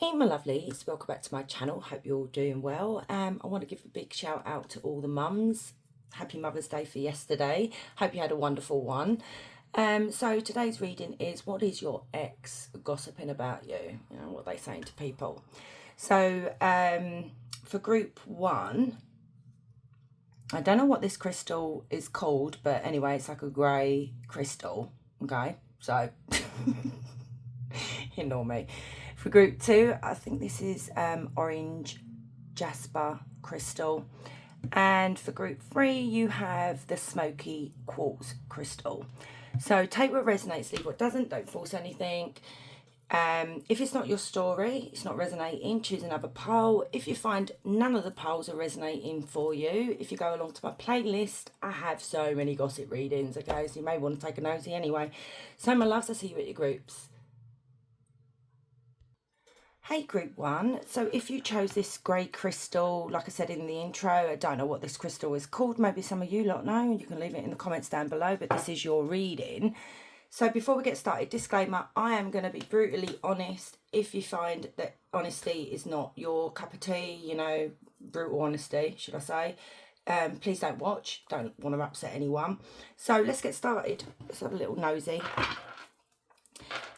Hey my lovelies, welcome back to my channel. Hope you're all doing well. I want to give a big shout out to all the mums. Happy Mother's Day for yesterday. Hope you had a wonderful one. So today's reading is, what is your ex gossiping about you? You know, what are they saying to people? So for group one, I don't know what this crystal is called, but anyway, it's like a grey crystal. Okay, so ignore me. For group two, I think this is orange jasper crystal. And for group three, you have the smoky quartz crystal. So take what resonates, leave what doesn't, don't force anything. If it's not your story, it's not resonating, choose another pole. If you find none of the poles are resonating for you, if you go along to my playlist, I have so many gossip readings, okay, so you may want to take a nosy anyway. So my loves, I see you at your groups. Hey group one, so if you chose this grey crystal, like I said in the intro, I don't know what this crystal is called, maybe some of you lot know, you can leave it in the comments down below, but this is your reading. So before we get started, disclaimer, I am going to be brutally honest. If you find that honesty is not your cup of tea, you know, brutal honesty, should I say, please don't watch, don't want to upset anyone. So let's get started. Let's have a little nosy.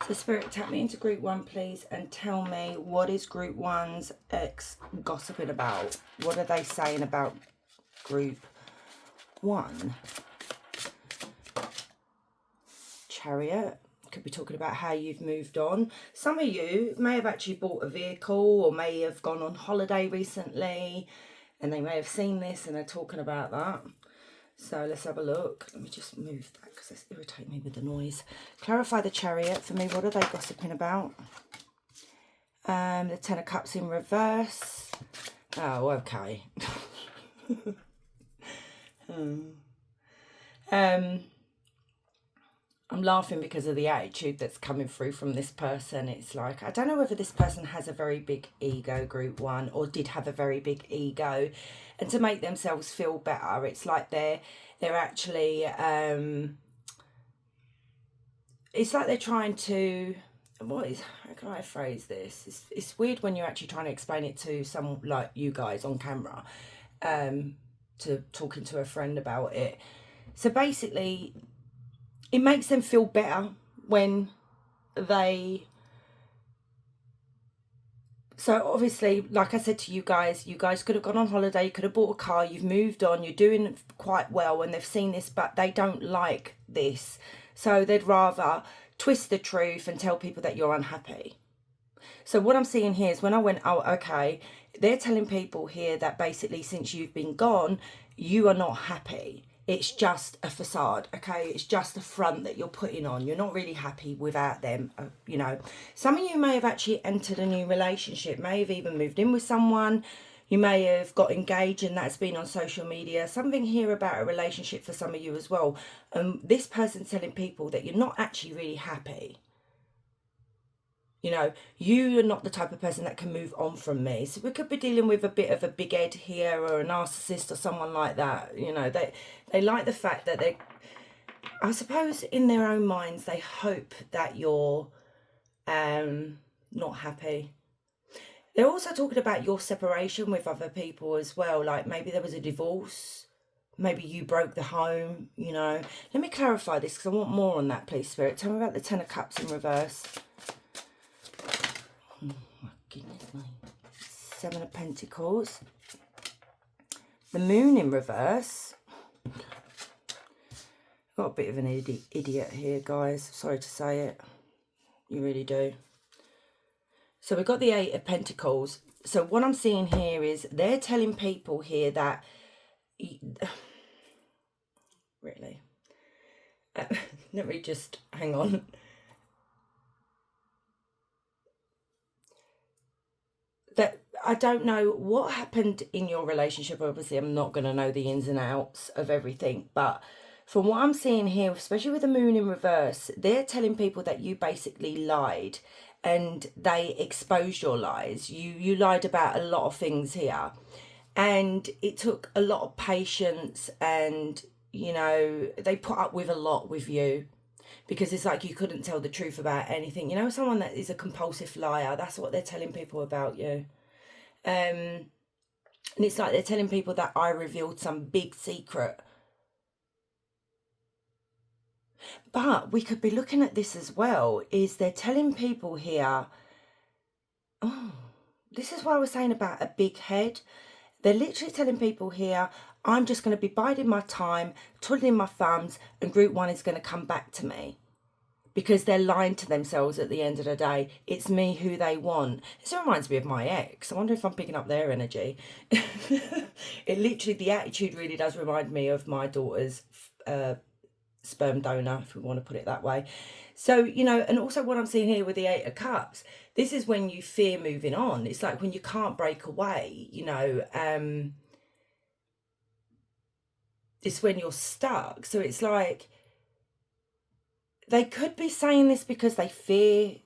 So Spirit, tap me into group one, please, and tell me, what is group one's ex gossiping about? What are they saying about group one? Chariot. Could be talking about how you've moved on. Some of you may have actually bought a vehicle or may have gone on holiday recently and they may have seen this and they're talking about that. So let's have a look. Let me just move that because it's irritating me with the noise. Clarify the Chariot for me. What are they gossiping about? The Ten of Cups in reverse. Oh, okay. I'm laughing because of the attitude that's coming through from this person. It's like, I don't know whether this person has a very big ego, group one, or did have a very big ego. And to make themselves feel better, it's like they're actually, it's like they're trying to, how can I phrase this? It's weird when you're actually trying to explain it to someone like you guys on camera, to talking to a friend about it. So basically, it makes them feel better when they... So obviously, like I said to you guys could have gone on holiday, you could have bought a car, you've moved on, you're doing quite well, and they've seen this, but they don't like this. So they'd rather twist the truth and tell people that you're unhappy. So what I'm seeing here is when I went, oh, okay, they're telling people here that basically since you've been gone, you are not happy. It's just a facade, okay? It's just a front that you're putting on. You're not really happy without them, you know. Some of you may have actually entered a new relationship, may have even moved in with someone. You may have got engaged and that's been on social media. Something here about a relationship for some of you as well. This person's telling people that you're not actually really happy. You know, you are not the type of person that can move on from me. So we could be dealing with a bit of a big head here or a narcissist or someone like that. You know, they like the fact that they, I suppose in their own minds, they hope that you're not happy. They're also talking about your separation with other people as well. Like maybe there was a divorce. Maybe you broke the home, you know. Let me clarify this because I want more on that, please, Spirit. Tell me about the Ten of Cups in reverse. Oh my goodness me. Seven of Pentacles. The Moon in reverse. Got a bit of an idiot here, guys. Sorry to say it. You really do. So we've got the Eight of Pentacles. So what I'm seeing here is they're telling people here that... Really? Let me just... Hang on. That I don't know what happened in your relationship. Obviously, I'm not going to know the ins and outs of everything. But from what I'm seeing here, especially with the Moon in reverse, they're telling people that you basically lied and they exposed your lies. You lied about a lot of things here. And it took a lot of patience and, you know, they put up with a lot with you. because it's like you couldn't tell the truth about anything. You know, someone that is a compulsive liar, that's what they're telling people about you. And it's like they're telling people that I revealed some big secret. But we could be looking at this as well, is they're telling people here, oh, this is what I was saying about a big head. They're literally telling people here, I'm just going to be biding my time, twiddling my thumbs, and group one is going to come back to me. Because they're lying to themselves at the end of the day. It's me who they want. This reminds me of my ex. I wonder if I'm picking up their energy. It literally, the attitude really does remind me of my daughter's sperm donor, if we want to put it that way. So, you know, and also what I'm seeing here with the Eight of Cups, this is when you fear moving on. It's like when you can't break away, you know, it's when you're stuck. So it's like, they could be saying this because they fear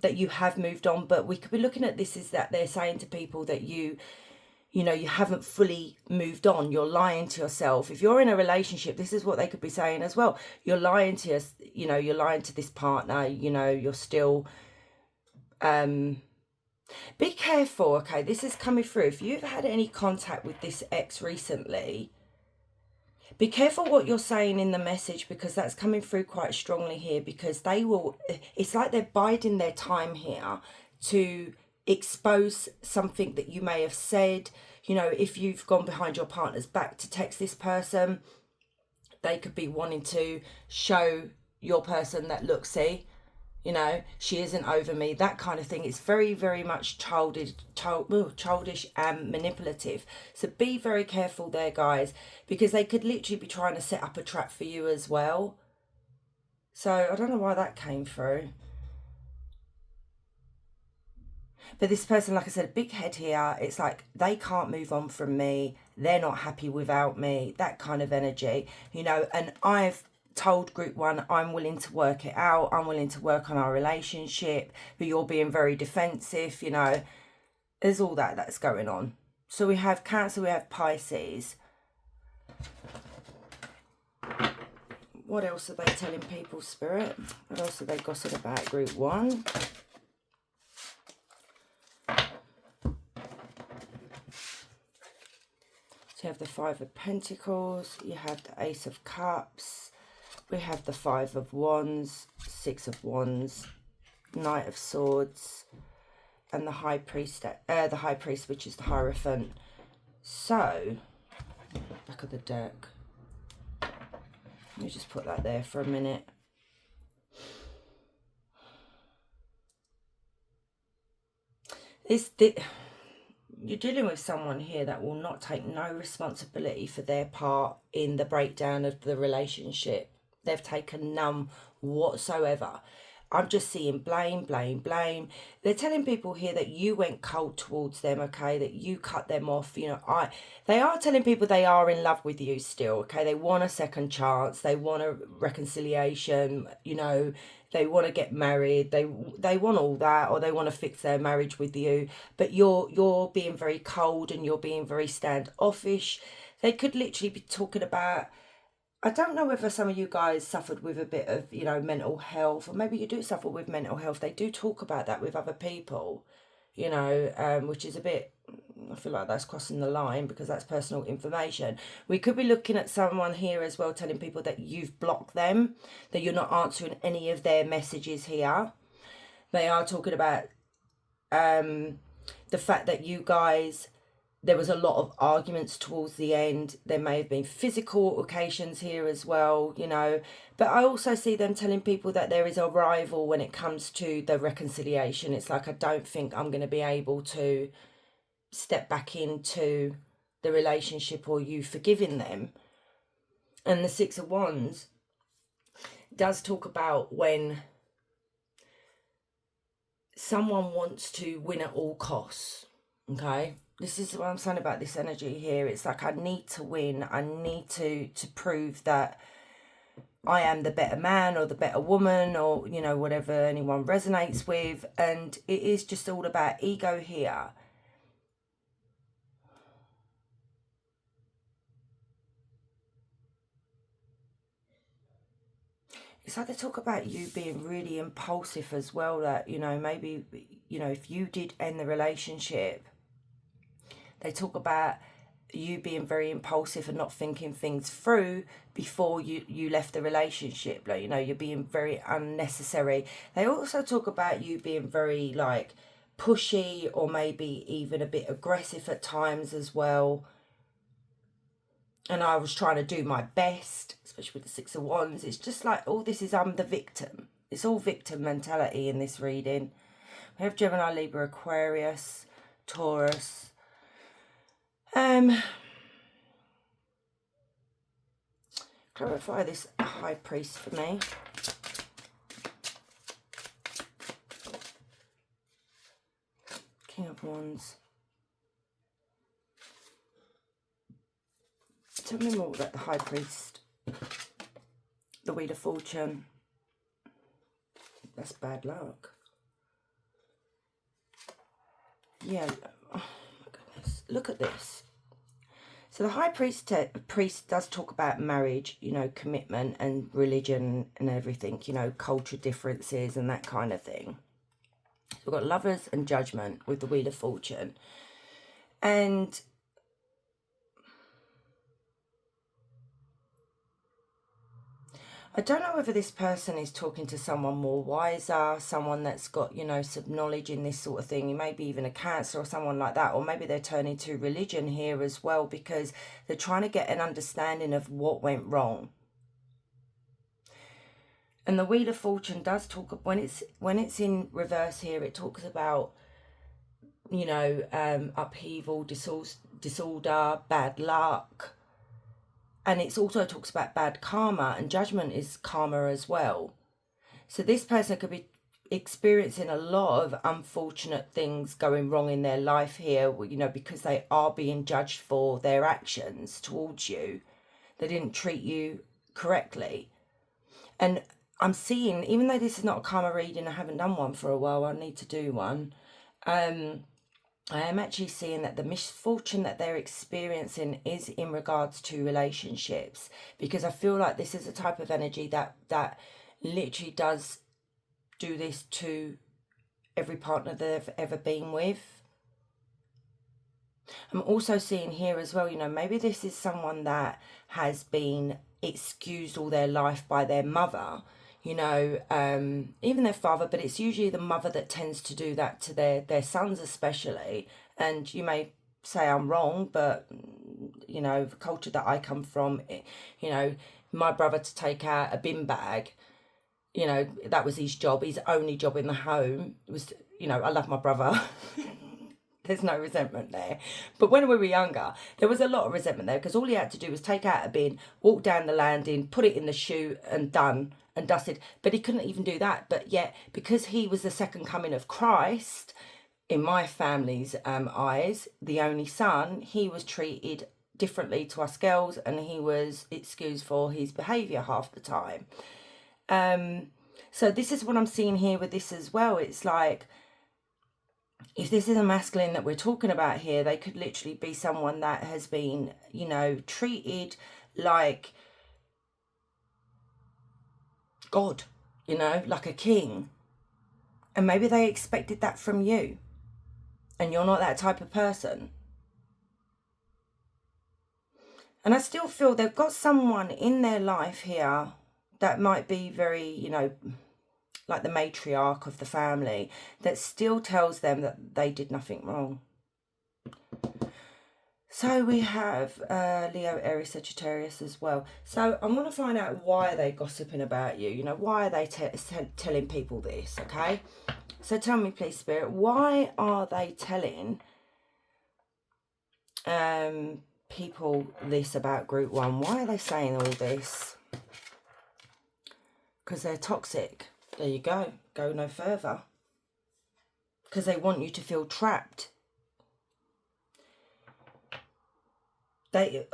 that you have moved on, but we could be looking at this as that they're saying to people that you know, you haven't fully moved on. You're lying to yourself. If you're in a relationship, this is what they could be saying as well. You're lying to us, you know, you're lying to this partner, you know, you're still, be careful, okay? This is coming through. If you've had any contact with this ex recently, be careful what you're saying in the message, because that's coming through quite strongly here, because they will, it's like they're biding their time here to expose something that you may have said. You know, if you've gone behind your partner's back to text this person, they could be wanting to show your person that, look, see, you know, she isn't over me, that kind of thing. It's very, very much childish and manipulative. So be very careful there, guys, because they could literally be trying to set up a trap for you as well. So I don't know why that came through. But this person, like I said, big head here. It's like they can't move on from me. They're not happy without me. That kind of energy, you know. And I've told group one, I'm willing to work it out. I'm willing to work on our relationship. But you're being very defensive, you know. There's all that's going on. So we have Cancer, we have Pisces. What else are they telling people, Spirit? What else are they gossiping about, group one? So you have the Five of Pentacles, you have the Ace of Cups, we have the Five of Wands, Six of Wands, Knight of Swords, and the High Priest, which is the Hierophant. So, back of the deck. Let me just put that there for a minute. You're dealing with someone here that will not take no responsibility for their part in the breakdown of the relationship. They've taken none whatsoever. I'm just seeing blame, blame, blame. They're telling people here that you went cold towards them, okay, that you cut them off. You know, they are telling people they are in love with you still, okay. They want a second chance. They want a reconciliation, you know. They want to get married. They want all that, or they want to fix their marriage with you. But you're being very cold and you're being very standoffish. They could literally be talking about, I don't know whether some of you guys suffered with a bit of, you know, mental health, or maybe you do suffer with mental health. They do talk about that with other people, you know, which is a bit, I feel like that's crossing the line because that's personal information. We could be looking at someone here as well telling people that you've blocked them, that you're not answering any of their messages here. They are talking about the fact that you guys, there was a lot of arguments towards the end. There may have been physical occasions here as well, you know. But I also see them telling people that there is a rival when it comes to the reconciliation. It's like, I don't think I'm going to be able to step back into the relationship or you forgiving them. And the Six of Wands does talk about when someone wants to win at all costs, okay? This is what I'm saying about this energy here. It's like, I need to win. I need to prove that I am the better man or the better woman, or, you know, whatever anyone resonates with. And it is just all about ego here. It's like they talk about you being really impulsive as well, that, you know, maybe, you know, if you did end the relationship, they talk about you being very impulsive and not thinking things through before you left the relationship. Like, you know, you're being very unnecessary. They also talk about you being very, like, pushy or maybe even a bit aggressive at times as well. And I was trying to do my best, especially with the Six of Wands. It's just like, all this is, I'm the victim. It's all victim mentality in this reading. We have Gemini, Libra, Aquarius, Taurus. Clarify this High Priest for me. King of Wands. Tell me more about the High Priest. The Wheel of Fortune. That's bad luck. Yeah. Oh my goodness. Look at this. So the High Priest does talk about marriage, you know, commitment and religion and everything, you know, cultural differences and that kind of thing. So we've got Lovers and Judgment with the Wheel of Fortune. And I don't know whether this person is talking to someone more wiser, someone that's got, you know, some knowledge in this sort of thing, maybe even a Cancer or someone like that, or maybe they're turning to religion here as well because they're trying to get an understanding of what went wrong. And the Wheel of Fortune does talk, when it's in reverse here, it talks about, you know, upheaval, disorder, bad luck. And it also talks about bad karma, and Judgment is karma as well. So this person could be experiencing a lot of unfortunate things going wrong in their life here, you know, because they are being judged for their actions towards you. They didn't treat you correctly. And I'm seeing, even though this is not a karma reading, I haven't done one for a while, I need to do one. I am actually seeing that the misfortune that they're experiencing is in regards to relationships, because I feel like this is a type of energy that literally does do this to every partner they've ever been with. I'm also seeing here as well, you know, maybe this is someone that has been excused all their life by their mother, you know, even their father, but it's usually the mother that tends to do that to their sons especially. And you may say I'm wrong, but, you know, the culture that I come from, you know, my brother to take out a bin bag, you know, that was his job. His only job in the home was, you know, I love my brother. There's no resentment there. But when we were younger, there was a lot of resentment there, because all he had to do was take out a bin, walk down the landing, put it in the chute and done and dusted. But he couldn't even do that. But yet, because he was the second coming of Christ, in my family's eyes, the only son, he was treated differently to us girls, and he was excused for his behaviour half the time. So this is what I'm seeing here with this as well. It's like, if this is a masculine that we're talking about here, they could literally be someone that has been, you know, treated like God, you know, like a king. And maybe they expected that from you, and you're not that type of person. And I still feel they've got someone in their life here that might be very, you know, like the matriarch of the family, that still tells them that they did nothing wrong. So we have Leo, Aries, Sagittarius as well. So I'm going to find out why they're gossiping about you. You know, why are they telling people this, okay? So tell me, please, Spirit, why are they telling people this about Group 1? Why are they saying all this? Because they're toxic. There you go. Go no further. Because they want you to feel trapped.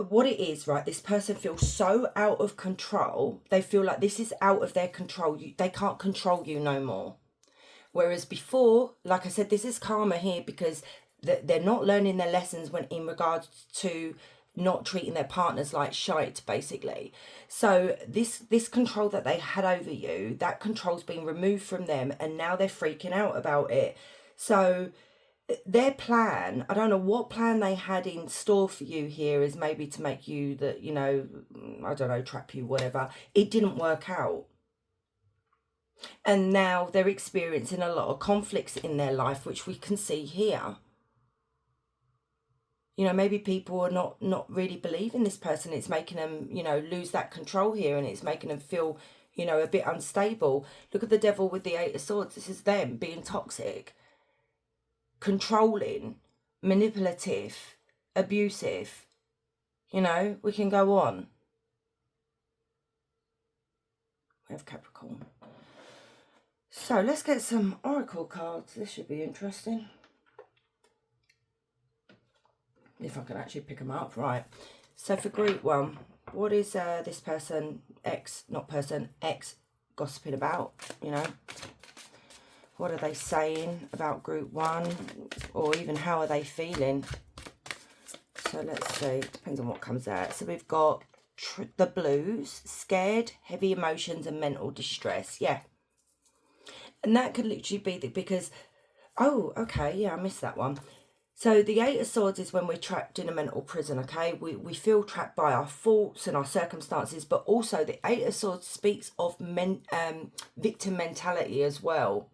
What it is, right, this person feels so out of control. They feel like this is out of their control. They can't control you no more. Whereas before, like I said, this is karma here, because they're not learning their lessons when in regards to not treating their partners like shite, basically. So this control that they had over you, that control's been removed from them, and now they're freaking out about it. So their plan, I don't know what plan they had in store for you here, is maybe to make you that, you know, I don't know, trap you, whatever. It didn't work out. And now they're experiencing a lot of conflicts in their life, which we can see here. You know, maybe people are not really believing this person. It's making them, you know, lose that control here, and it's making them feel, you know, a bit unstable. Look at the devil with the Eight of Swords. This is them being toxic, controlling, manipulative, abusive. You know, we can go on. We have Capricorn. So let's get some oracle cards. This should be interesting. If I can actually pick them up. Right. So for group one, what is this person, ex gossiping about, you know? What are they saying about group one? Or even how are they feeling? So let's see. Depends on what comes out. So we've got the blues, scared, heavy emotions and mental distress. Yeah. And that could literally be because, oh, okay, yeah, I missed that one. So the Eight of Swords is when we're trapped in a mental prison, okay? We feel trapped by our faults and our circumstances, but also the Eight of Swords speaks of victim mentality as well.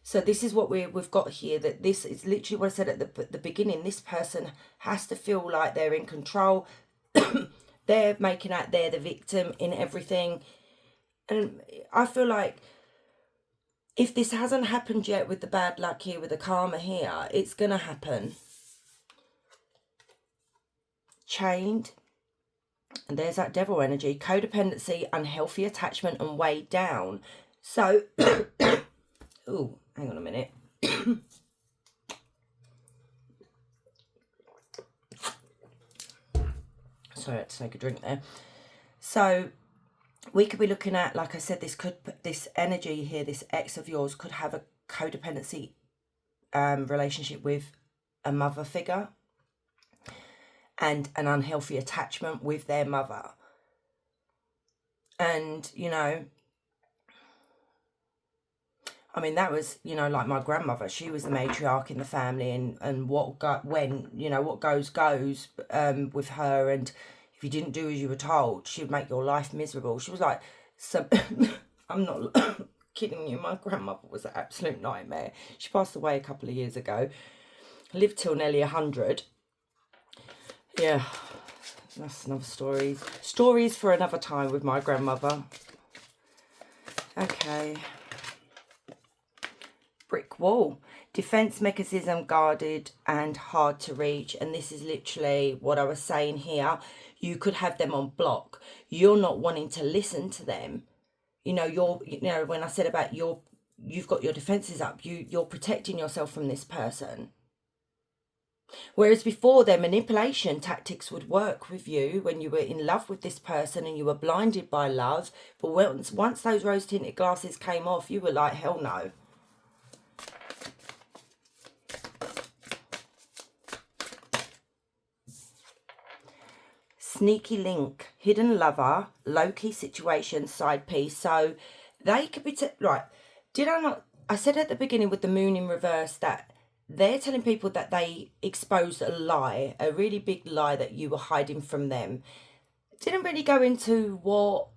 So this is what we've got here, that this is literally what I said at the beginning. This person has to feel like they're in control. They're making out they're the victim in everything. And I feel like if this hasn't happened yet with the bad luck here, with the karma here, it's going to happen. Chained. And there's that devil energy. Codependency, unhealthy attachment and weighed down. So, oh, hang on a minute. Sorry, I had to take a drink there. So we could be looking at, like I said, this energy here, this ex of yours could have a codependency relationship with a mother figure and an unhealthy attachment with their mother. And, you know, I mean, that was, you know, like my grandmother, she was the matriarch in the family, and what goes with her. And if you didn't do as you were told, she would make your life miserable. She was like, so I'm not kidding you. My grandmother was an absolute nightmare. She passed away a couple of years ago. Lived till nearly 100. Yeah, that's another story. Stories for another time with my grandmother. Okay. Brick wall. Defense mechanism guarded and hard to reach. And this is literally what I was saying here. You could have them on block. You're not wanting to listen to them. You know, when I said about you've got your defenses up, you're protecting yourself from this person. Whereas before, their manipulation tactics would work with you when you were in love with this person and you were blinded by love. But once those rose-tinted glasses came off, you were like, hell no. Sneaky link, hidden lover, low-key situation, side piece. So they could be... right, did I not... I said at the beginning with the moon in reverse that they're telling people that they exposed a lie, a really big lie that you were hiding from them. Didn't really go into what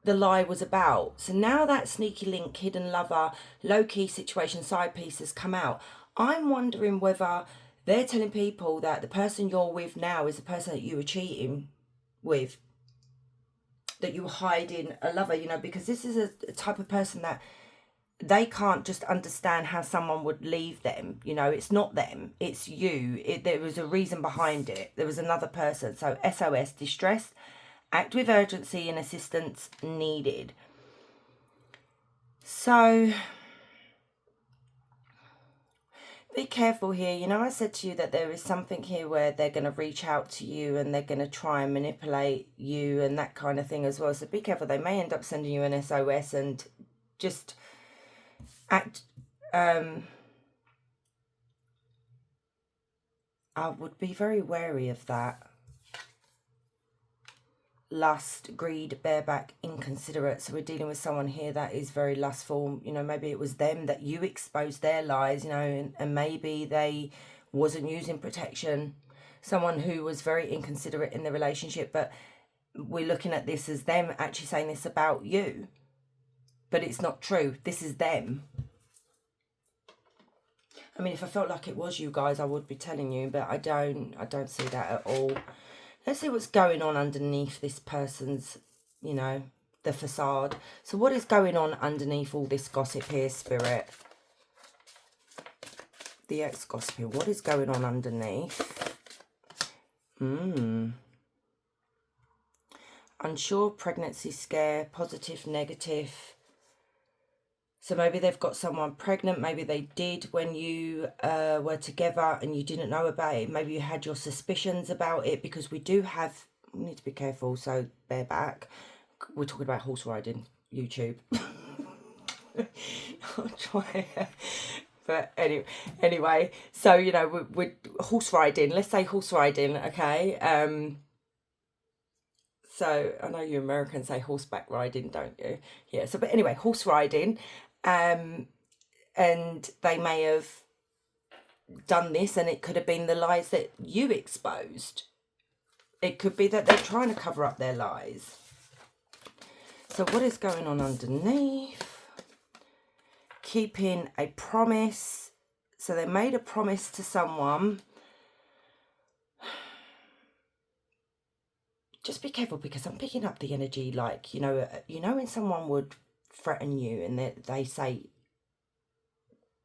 the lie was about. So now that sneaky link, hidden lover, low-key situation, side piece has come out. I'm wondering whether they're telling people that the person you're with now is the person that you were cheating with, that you were hiding a lover, you know, because this is a type of person that they can't just understand how someone would leave them. You know, it's not them, it's you. There was a reason behind it. There was another person. So SOS, distress, act with urgency and assistance needed. So be careful here. You know, I said to you that there is something here where they're going to reach out to you and they're going to try and manipulate you and that kind of thing as well. So be careful. They may end up sending you an SOS and just act... I would be very wary of that. lust, greed, bareback, inconsiderate. So we're dealing with someone here that is very lustful. You know, maybe it was them that you exposed their lies, you know, and maybe they wasn't using protection. Someone who was very inconsiderate in the relationship, but we're looking at this as them actually saying this about you. But it's not true. This is them. I mean, if I felt like it was you guys, I would be telling you, but I don't see that at all. Let's see what's going on underneath this person's, you know, the facade. So what is going on underneath all this gossip here, Spirit? The ex-gossiping. What is going on underneath? Unsure, pregnancy scare, positive, negative. So maybe they've got someone pregnant. Maybe they did when you were together and you didn't know about it. Maybe you had your suspicions about it, because we do have, we need to be careful, so bear back. We're talking about horse riding, YouTube. I'll try it. But anyway, so, you know, we're horse riding. Let's say horse riding, okay? So I know you Americans say horseback riding, don't you? Yeah, so but anyway, horse riding. And they may have done this, and it could have been the lies that you exposed. It could be that they're trying to cover up their lies. So what is going on underneath? Keeping a promise. So they made a promise to someone. Just be careful, because I'm picking up the energy like, you know when someone would threaten you and they say,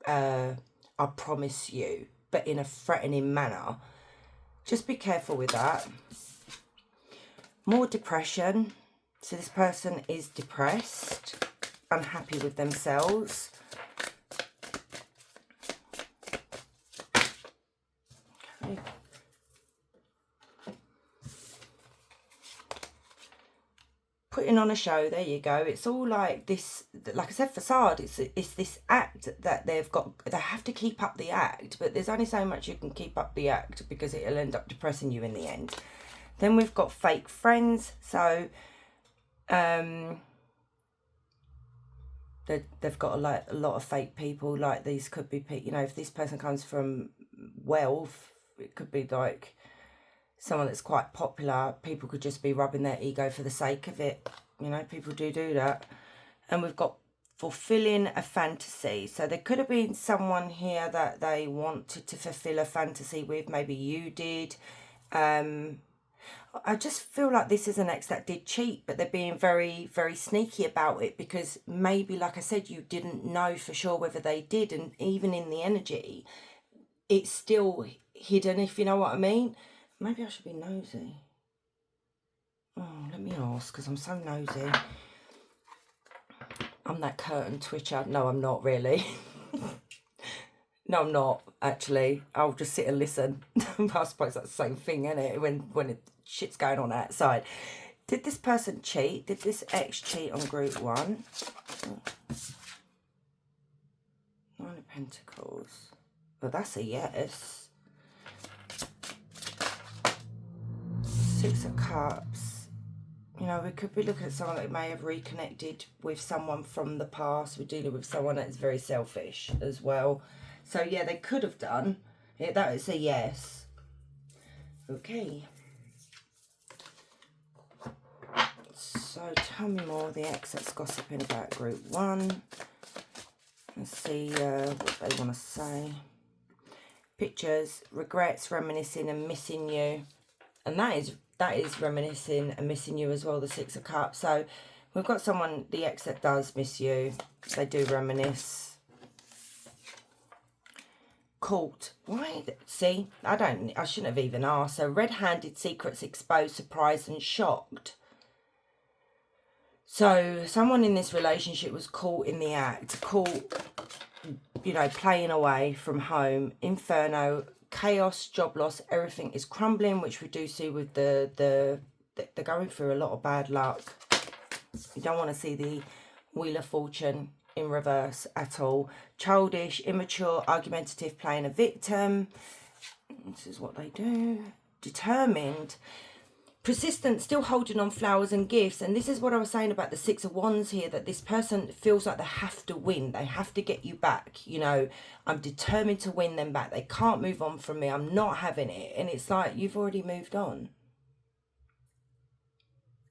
I promise you, but in a threatening manner. Just be careful with that. More depression. So this person is depressed, unhappy with themselves. Okay. Putting on a show, there you go. It's all like this, like I said, facade. It's this act that they have to keep up the act, but there's only so much you can keep up the act, because it'll end up depressing you in the end. Then we've got fake friends. So they've got a lot of fake people. Like, these could be, you know, if this person comes from wealth, it could be like someone that's quite popular. People could just be rubbing their ego for the sake of it. You know, people do that. And we've got fulfilling a fantasy. So there could have been someone here that they wanted to fulfill a fantasy with. Maybe you did. I just feel like this is an ex that did cheat, but they're being very, very sneaky about it, because maybe, like I said, you didn't know for sure whether they did. And even in the energy, it's still hidden, if you know what I mean. Maybe I should be nosy. Oh, let me ask, because I'm so nosy. I'm that curtain twitcher. No, I'm not really. No, I'm not, actually. I'll just sit and listen. I suppose that's the same thing, isn't it? When shit's going on outside. Did this person cheat? Did this ex cheat on group 1? Oh. 9 of Pentacles. Well, that's a yes. 6 of Cups. You know, we could be looking at someone that may have reconnected with someone from the past. We're dealing with someone that is very selfish as well. So, yeah, they could have done. Yeah, that is a yes. Okay. So, tell me more. The ex that's gossiping about group 1. Let's see what they want to say. Pictures, regrets, reminiscing and missing you. And that is reminiscing and missing you as well, the 6 of Cups. So we've got someone, the ex, that does miss you. They do reminisce. Caught. Why? See, I shouldn't have even asked. So red-handed, secrets exposed, surprised and shocked. So someone in this relationship was caught in the act, caught, you know, playing away from home. Inferno. Chaos, job loss, everything is crumbling, which we do see with they're going through a lot of bad luck. You don't want to see the Wheel of Fortune in reverse at all. Childish, immature, argumentative, playing a victim. This is what they do. Determined. persistent, still holding on flowers and gifts. And this is what I was saying about the Six of Wands here, that this person feels like they have to win. They have to get you back. You know, I'm determined to win them back. They can't move on from me. I'm not having it. And it's like, you've already moved on.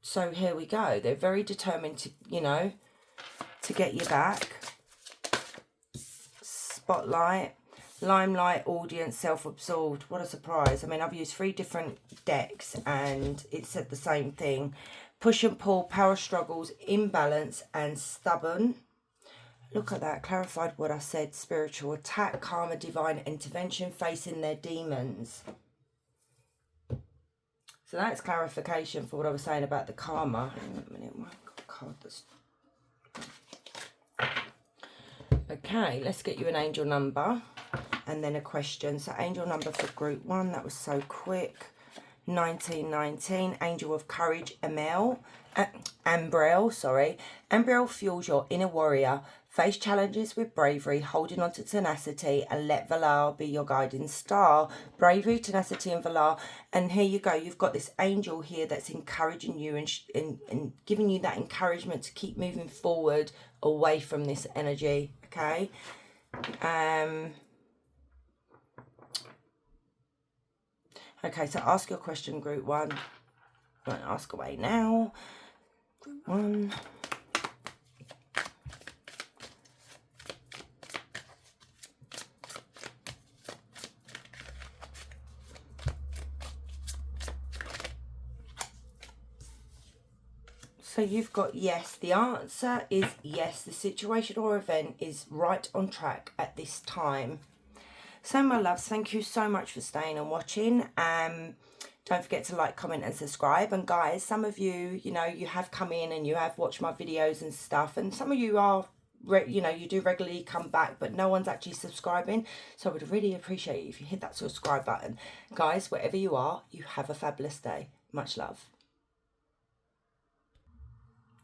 So here we go. They're very determined to, you know, to get you back. Spotlight, limelight, audience, self-absorbed. What a surprise. I mean, I've used 3 different decks and it said the same thing. Push and pull, power struggles, imbalance, and stubborn. Look at that. Clarified what I said. Spiritual attack, karma, divine intervention, facing their demons. So that's clarification for what I was saying about the karma. Hang on a minute, my card that's... Okay, let's get you an angel number and then a question. So angel number for group 1, that was so quick. 1919, Angel of Courage, Ambriel, sorry. Ambriel fuels your inner warrior. Face challenges with bravery, holding on to tenacity, and let Valar be your guiding star. Bravery, tenacity, and Valar. And here you go. You've got this angel here that's encouraging you and giving you that encouragement to keep moving forward away from this energy. Okay. Okay, so ask your question, group 1. I'm going to ask away now. Group 1. So you've got yes. The answer is yes. The situation or event is right on track at this time. So my loves, thank you so much for staying and watching. Don't forget to like, comment and subscribe. And guys, some of you, you know, you have come in and you have watched my videos and stuff. And some of you are, you know, you do regularly come back, but no one's actually subscribing. So I would really appreciate it if you hit that subscribe button. Guys, wherever you are, you have a fabulous day. Much love.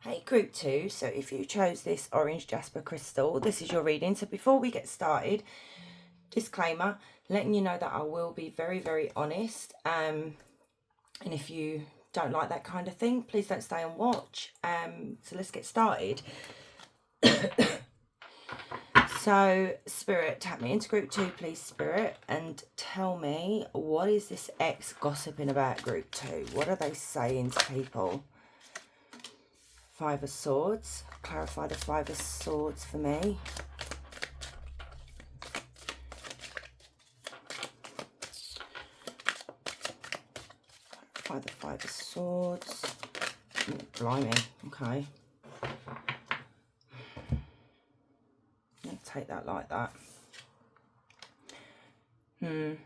Hey group 2, so if you chose this orange jasper crystal, this is your reading. So before we get started, disclaimer, letting you know that I will be very, very honest. And if you don't like that kind of thing, please don't stay and watch. So let's get started. So Spirit, tap me into group 2, please, Spirit, and tell me, what is this ex gossiping about group 2? What are they saying to people? 5 of Swords. Clarify the 5 of Swords for me. Clarify the 5 of Swords. Blimey. Okay. Let's take that like that. Okay.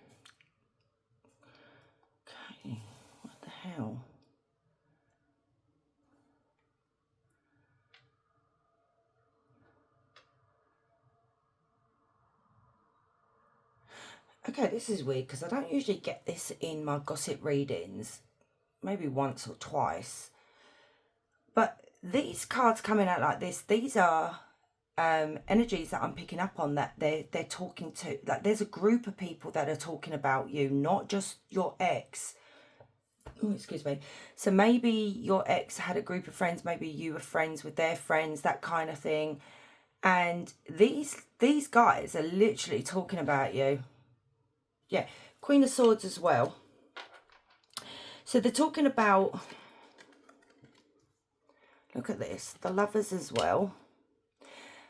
What the hell? Okay, this is weird because I don't usually get this in my gossip readings. Maybe once or twice. But these cards coming out like this, these are energies that I'm picking up on, that they're talking to. Like, there's a group of people that are talking about you, not just your ex. Oh, excuse me. So maybe your ex had a group of friends. Maybe you were friends with their friends, that kind of thing. And these guys are literally talking about you. Yeah, Queen of Swords as well. So they're talking about, look at this, the Lovers as well.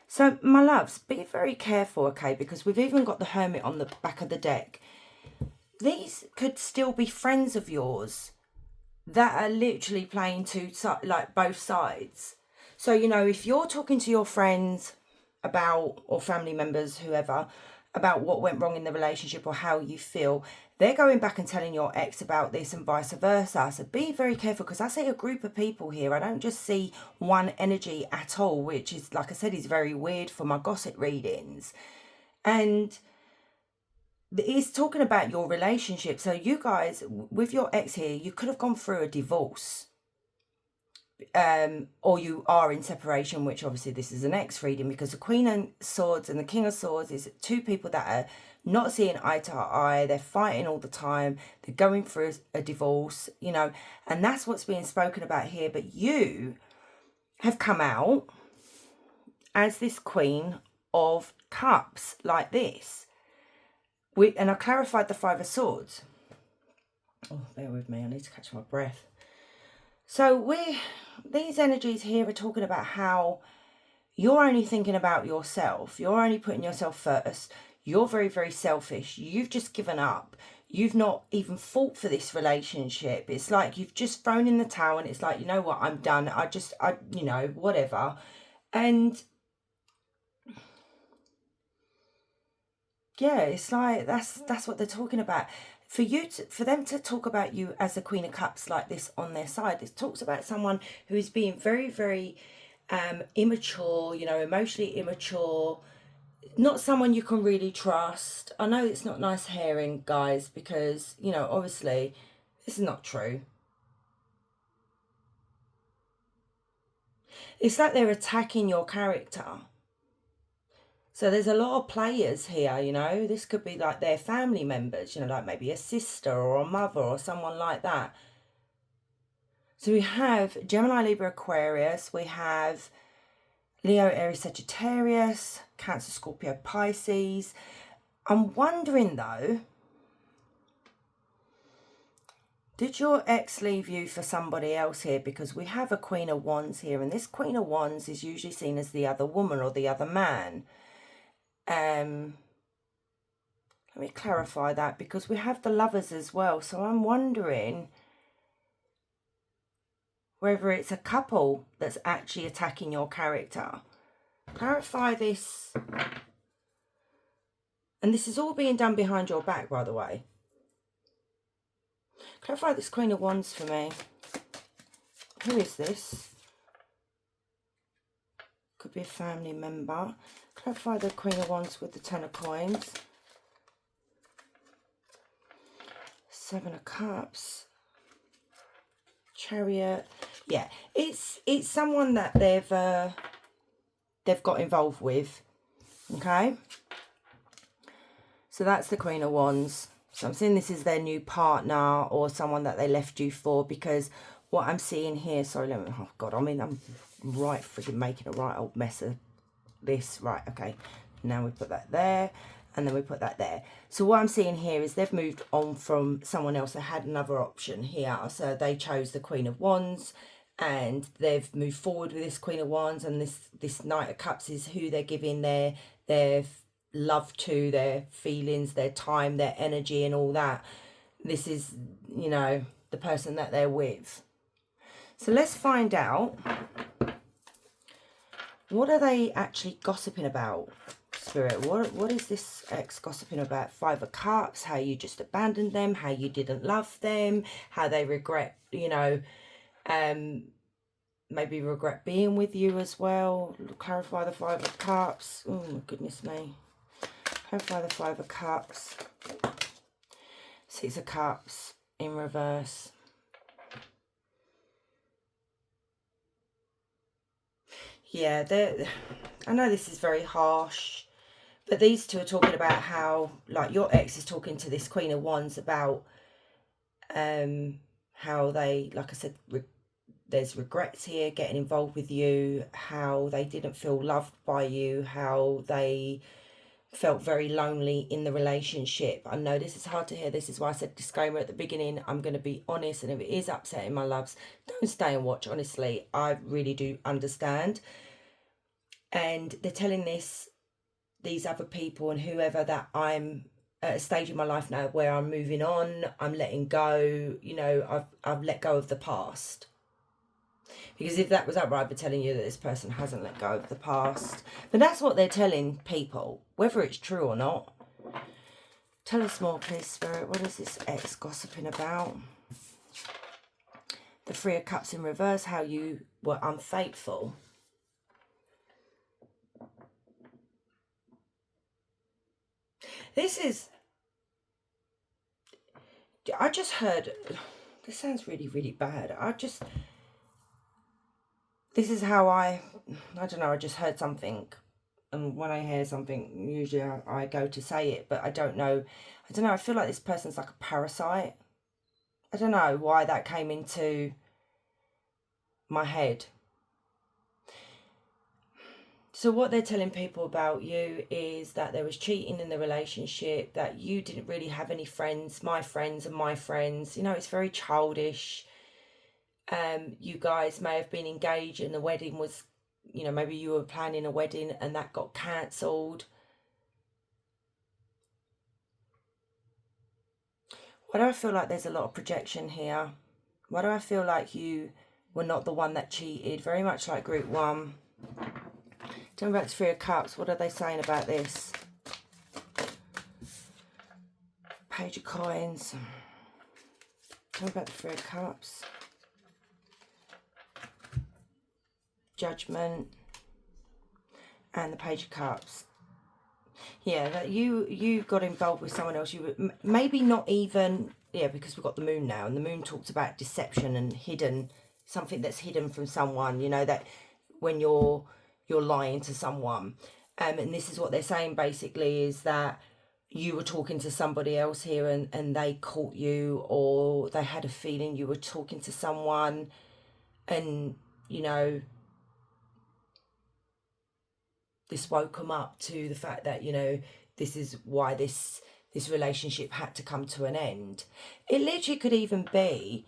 So my loves, be very careful, okay, because we've even got the Hermit on the back of the deck. These could still be friends of yours that are literally playing like both sides. So, you know, if you're talking to your friends about, or family members, whoever, about what went wrong in the relationship or how you feel, they're going back and telling your ex about this and vice versa. So be very careful, because I see a group of people here. I don't just see one energy at all, which is, like I said, is very weird for my gossip readings. And it's talking about your relationship. So you guys, with your ex here, you could have gone through a divorce. Or you are in separation, which obviously this is an ex reading, because the Queen of Swords and the King of Swords is 2 people that are not seeing eye to eye, they're fighting all the time, they're going through a divorce, you know, and that's what's being spoken about here. But you have come out as this Queen of Cups, like this. And I clarified the Five of Swords. Oh, bear with me, I need to catch my breath. So these energies here are talking about how you're only thinking about yourself. You're only putting yourself first. You're very, very selfish. You've just given up. You've not even fought for this relationship. It's like you've just thrown in the towel and it's like, you know what, I'm done. I you know, whatever. And yeah, it's like that's what they're talking about. For them to talk about you as the Queen of Cups like this on their side, it talks about someone who is being very, very immature, you know, emotionally immature, not someone you can really trust. I know it's not nice hearing, guys, because, you know, obviously this is not true. It's like they're attacking your character. So there's a lot of players here, you know. This could be like their family members, you know, like maybe a sister or a mother or someone like that. So we have Gemini, Libra, Aquarius. We have Leo, Aries, Sagittarius, Cancer, Scorpio, Pisces. I'm wondering though, did your ex leave you for somebody else here? Because we have a Queen of Wands here, and this Queen of Wands is usually seen as the other woman or the other man. Let me clarify that, because we have the Lovers as well. So I'm wondering whether it's a couple that's actually attacking your character. Clarify this. And this is all being done behind your back, by the way. Clarify this Queen of Wands for me. Who is this? Could be a family member. Clarify the Queen of Wands with the Ten of Coins. Seven of Cups. Chariot. Yeah, it's someone that they've got involved with. Okay. So that's the Queen of Wands. So I'm seeing this is their new partner or someone that they left you for, because what I'm seeing here, sorry, let me, oh God, I mean, I'm right freaking making a right old mess of this. Right, okay. Now we put that there and then we put that there. So what I'm seeing here is they've moved on from someone else that had another option here. So they chose the Queen of Wands and they've moved forward with this Queen of Wands, and this Knight of Cups is who they're giving their love to, their feelings, their time, their energy and all that. This is, you know, the person that they're with. So let's find out, what are they actually gossiping about, Spirit? What is this ex gossiping about? Five of Cups, how you just abandoned them, how you didn't love them, how they regret, you know, maybe regret being with you as well. Clarify the Five of Cups. Oh my goodness me. Clarify the Five of Cups. Six of Cups in reverse. Yeah, I know this is very harsh, but these two are talking about how, like, your ex is talking to this Queen of Wands about how they, like I said, there's regrets here getting involved with you, how they didn't feel loved by you, how they felt very lonely in the relationship. I know this is hard to hear. This is why I said disclaimer at the beginning. I'm going to be honest, and if it is upsetting, my loves, don't stay and watch. Honestly, I really do understand. And they're telling these other people and whoever that I'm at a stage in my life now where I'm moving on, I'm letting go, you know, I've let go of the past. Because if that was up, I'd be telling you that this person hasn't let go of the past. But that's what they're telling people, whether it's true or not. Tell us more, please, Spirit. What is this ex gossiping about? The Three of Cups in reverse, how you were unfaithful. This is... I just heard... This sounds really, really bad. This is how I don't know, I just heard something and when I hear something, usually I go to say it, but I don't know. I feel like this person's like a parasite. I don't know why that came into my head. So what they're telling people about you is that there was cheating in the relationship, that you didn't really have any friends, my friends and my friends. You know, it's very childish. You guys may have been engaged and the wedding was, you know, maybe you were planning a wedding and that got cancelled. Why do I feel like there's a lot of projection here? Why do I feel like you were not the one that cheated? Very much like group one. Tell me about the Three of Cups. What are they saying about this? Page of Coins. Tell me about the Three of Cups. Judgment. And the Page of Cups. Yeah, that you got involved with someone else. You were maybe not even, yeah, because we've got the moon now, and the moon talks about deception and hidden, something that's hidden from someone, you know, that when you're lying to someone. And this is what they're saying basically, is that you were talking to somebody else here and they caught you, or they had a feeling you were talking to someone, and, you know, this woke them up to the fact that, you know, this is why this relationship had to come to an end. It literally could even be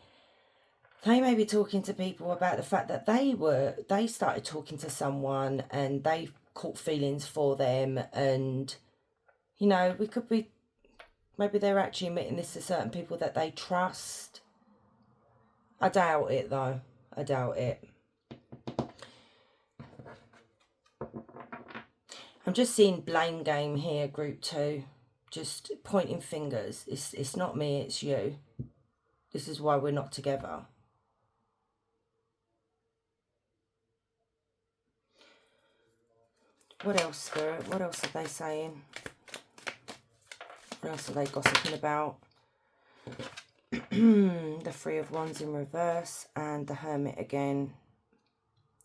they may be talking to people about the fact that they started talking to someone and they caught feelings for them, and, you know, we could be, maybe they're actually admitting this to certain people that they trust. I doubt it though. I doubt it. I'm just seeing blame game here, group two. Just pointing fingers. It's not me, it's you. This is why we're not together. What else, Spirit? What else are they saying? What else are they gossiping about? The Three of Wands in reverse and the Hermit again.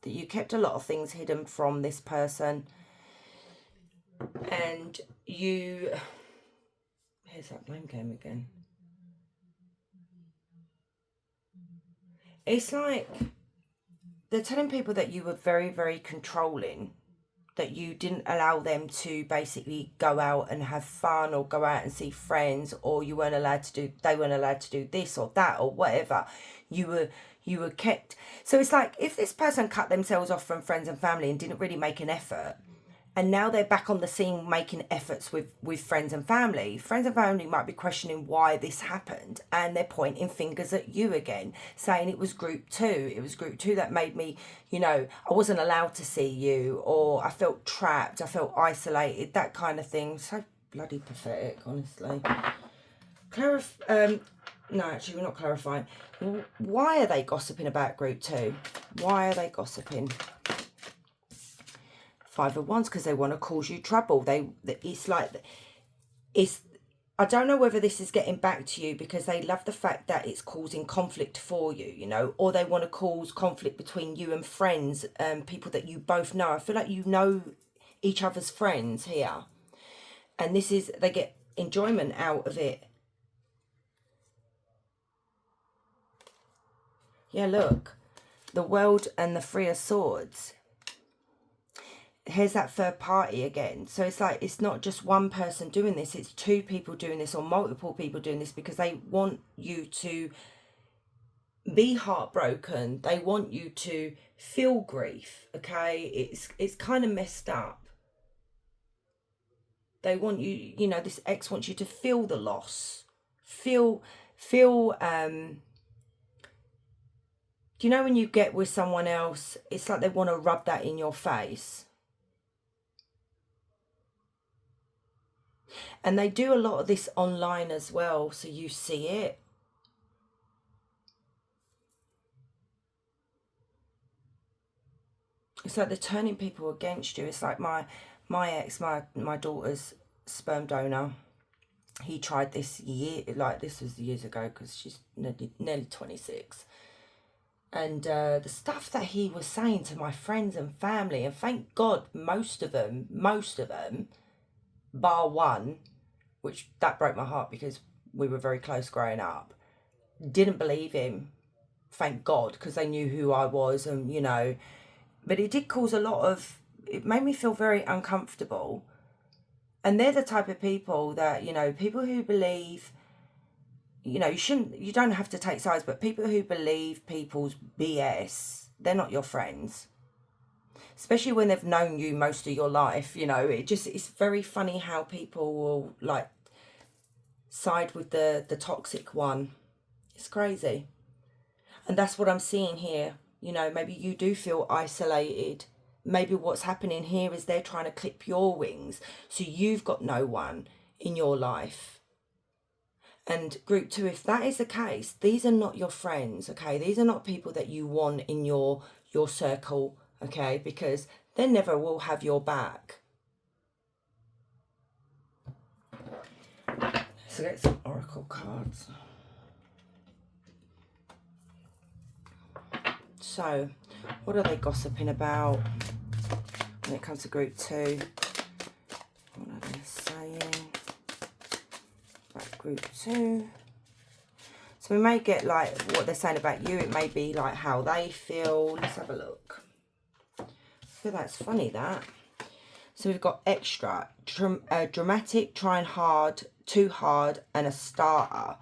That you kept a lot of things hidden from this person. And you... Here's that blame game again. It's like they're telling people that you were very, very controlling, that you didn't allow them to basically go out and have fun or go out and see friends, or you weren't allowed to do, they weren't allowed to do this or that or whatever. You were kept. So it's like if this person cut themselves off from friends and family and didn't really make an effort, and now they're back on the scene making efforts with friends and family. Friends and family might be questioning why this happened, and they're pointing fingers at you again, saying it was group two. It was group two that made me, you know, I wasn't allowed to see you, or I felt trapped, I felt isolated, that kind of thing. So bloody pathetic, honestly. No, actually, we're not clarifying. Why are they gossiping about group two? Why are they gossiping? Five of Wands, because they want to cause you trouble. It's like, I don't know whether this is getting back to you because they love the fact that it's causing conflict for you, you know, or they want to cause conflict between you and friends, people that you both know. I feel like you know each other's friends here, and this is, they get enjoyment out of it. Yeah, look, the World and the Three of Swords. Here's that third party again. So it's like, it's not just one person doing this, it's two people doing this or multiple people doing this, because they want you to be heartbroken. They want you to feel grief, okay? It's kind of messed up. They want you, you know, this ex wants you to feel the loss. Feel, you know, when you get with someone else, it's like they want to rub that in your face. And they do a lot of this online as well, so you see it. It's like they're turning people against you. It's like my ex, my daughter's sperm donor. He tried this year, like this was years ago, because she's nearly 26. And the stuff that he was saying to my friends and family, and thank God most of them, bar one, which that broke my heart because we were very close growing up, didn't believe him. Thank God, because they knew who I was, and but it did cause a lot of, it made me feel very uncomfortable. And they're the type of people that, people who believe, you don't have to take sides, but people who believe people's BS, they're not your friends. Especially when they've known you most of your life, it's very funny how people will like side with the toxic one. It's crazy. And that's what I'm seeing here. Maybe you do feel isolated. Maybe what's happening here is they're trying to clip your wings, so you've got no one in your life. And group 2, if that is the case, these are not your friends, okay? These are not people that you want in your circle, okay? Because they never will have your back. So get some oracle cards. So, what are they gossiping about when it comes to group 2? What are they saying about group 2? So we may get like what they're saying about you. It may be like how they feel. Let's have a look. I feel that's funny, that. So we've got extra, dramatic, trying hard, too hard, and a starter.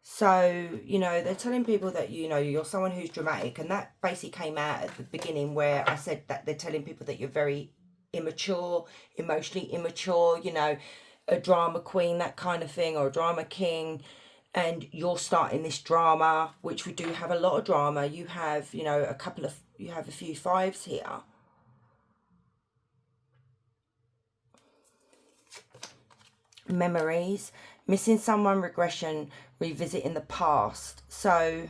So, they're telling people that, you're someone who's dramatic. And that basically came out at the beginning where I said that they're telling people that you're very immature, emotionally immature, a drama queen, that kind of thing, or a drama king. And you're starting this drama, which we do have a lot of drama. You have, you have a few 5s here. Memories, missing someone, regression, revisiting the past. So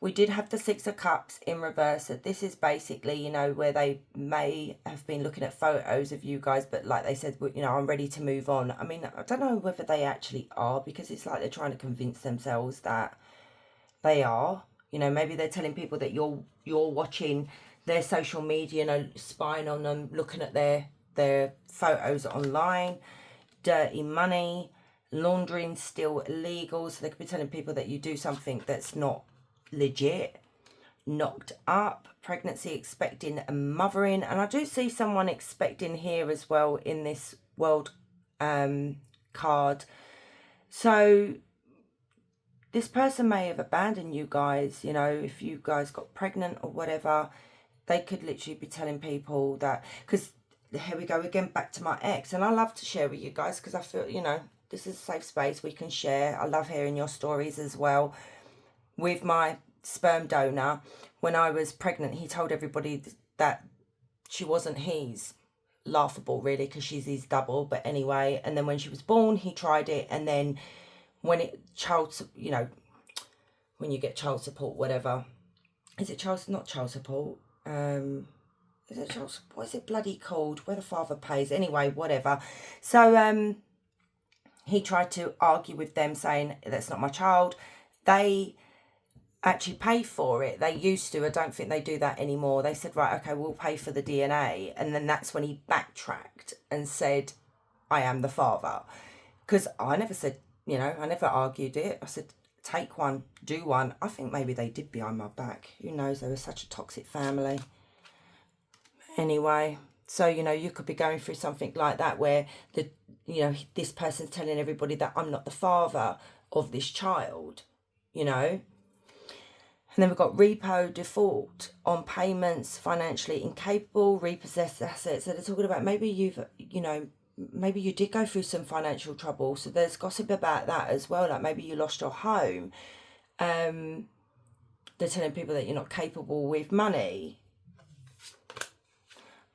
we did have the 6 of Cups in reverse. So this is basically, where they may have been looking at photos of you guys, but like they said, I'm ready to move on. I mean, I don't know whether they actually are, because it's like they're trying to convince themselves that they are. Maybe they're telling people that you're watching their social media, spying on them, looking at their photos online. Dirty money, laundering still illegal, so they could be telling people that you do something that's not legit. Knocked up, pregnancy, expecting, and mothering. And I do see someone expecting here as well in this world card. So this person may have abandoned you guys, if you guys got pregnant or whatever. They could literally be telling people that, because here we go again, back to my ex. And I love to share with you guys, because I feel, this is a safe space, we can share. I love hearing your stories as well. With my sperm donor, when I was pregnant, he told everybody that she wasn't his. Laughable, really, because she's his double. But anyway, and then when she was born, he tried it. And then when when you get child support, whatever. Is it not child support? Is it child, what is it bloody called? Where the father pays. Anyway, whatever. So he tried to argue with them, saying that's not my child. They actually pay for it. They used to. I don't think they do that anymore. They said, right, okay, we'll pay for the DNA. And then that's when he backtracked and said, I am the father. Because I never said, I never argued it. I said, take one, do one. I think maybe they did behind my back. Who knows? They were such a toxic family. Anyway, so, you could be going through something like that where this person's telling everybody that I'm not the father of this child, And then we've got repo, default on payments, financially incapable, repossessed assets. So they're talking about maybe maybe you did go through some financial trouble. So there's gossip about that as well. Like maybe you lost your home. They're telling people that you're not capable with money.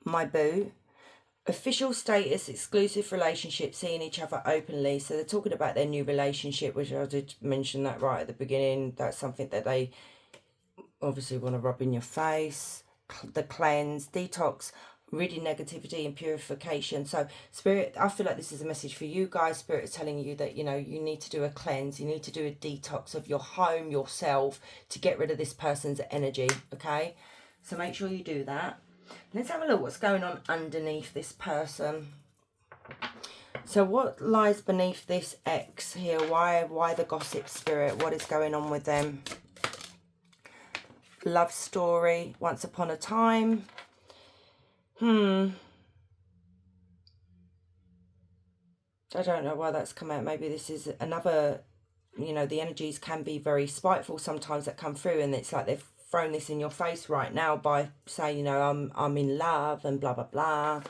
My boo. Official status, exclusive relationship, seeing each other openly. So they're talking about their new relationship, which I did mention that right at the beginning. That's something that they obviously want to rub in your face. The cleanse, detox, really negativity and purification. So Spirit, I feel like this is a message for you guys. Spirit is telling you that, you know, you need to do a cleanse, you need to do a detox of your home, yourself, to get rid of this person's energy. Okay, so make sure you do that. Let's have a look what's going on underneath this person. So what lies beneath this ex here? Why the gossip, Spirit? What is going on with them? Love story, once upon a time. I don't know why that's come out. Maybe this is another, you know, the energies can be very spiteful sometimes that come through, and it's like they've thrown this in your face right now by saying, you know, I'm in love and blah, blah, blah.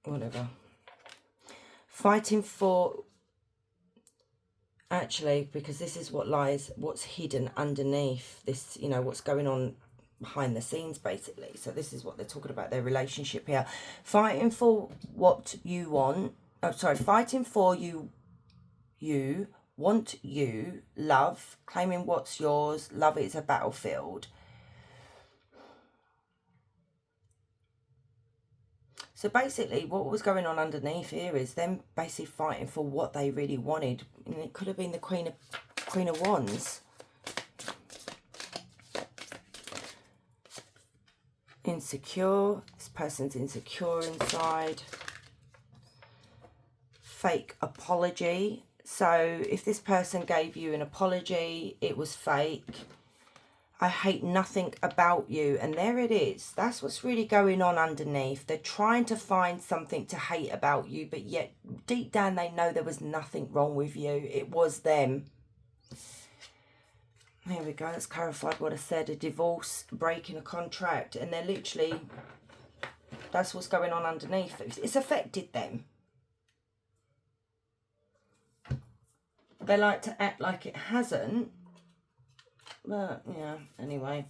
Whatever. Fighting for, actually, because this is what lies, what's hidden underneath this, you know, what's going on behind the scenes, basically. So this is what they're talking about, their relationship here. Fighting for what you want. Oh, sorry, fighting for you want you, love, claiming what's yours. Love is a battlefield. So basically what was going on underneath here is them basically fighting for what they really wanted. And it could have been the Queen of Wands. Insecure. This person's insecure inside. Fake apology. So if this person gave you an apology, it was fake. I hate nothing about you. And there it is. That's what's really going on underneath. They're trying to find something to hate about you, but yet deep down they know there was nothing wrong with you. It was them. There we go. That's clarified what I said. A divorce, breaking a contract. And they're literally, that's what's going on underneath. It's affected them. They like to act like it hasn't. But, yeah, anyway.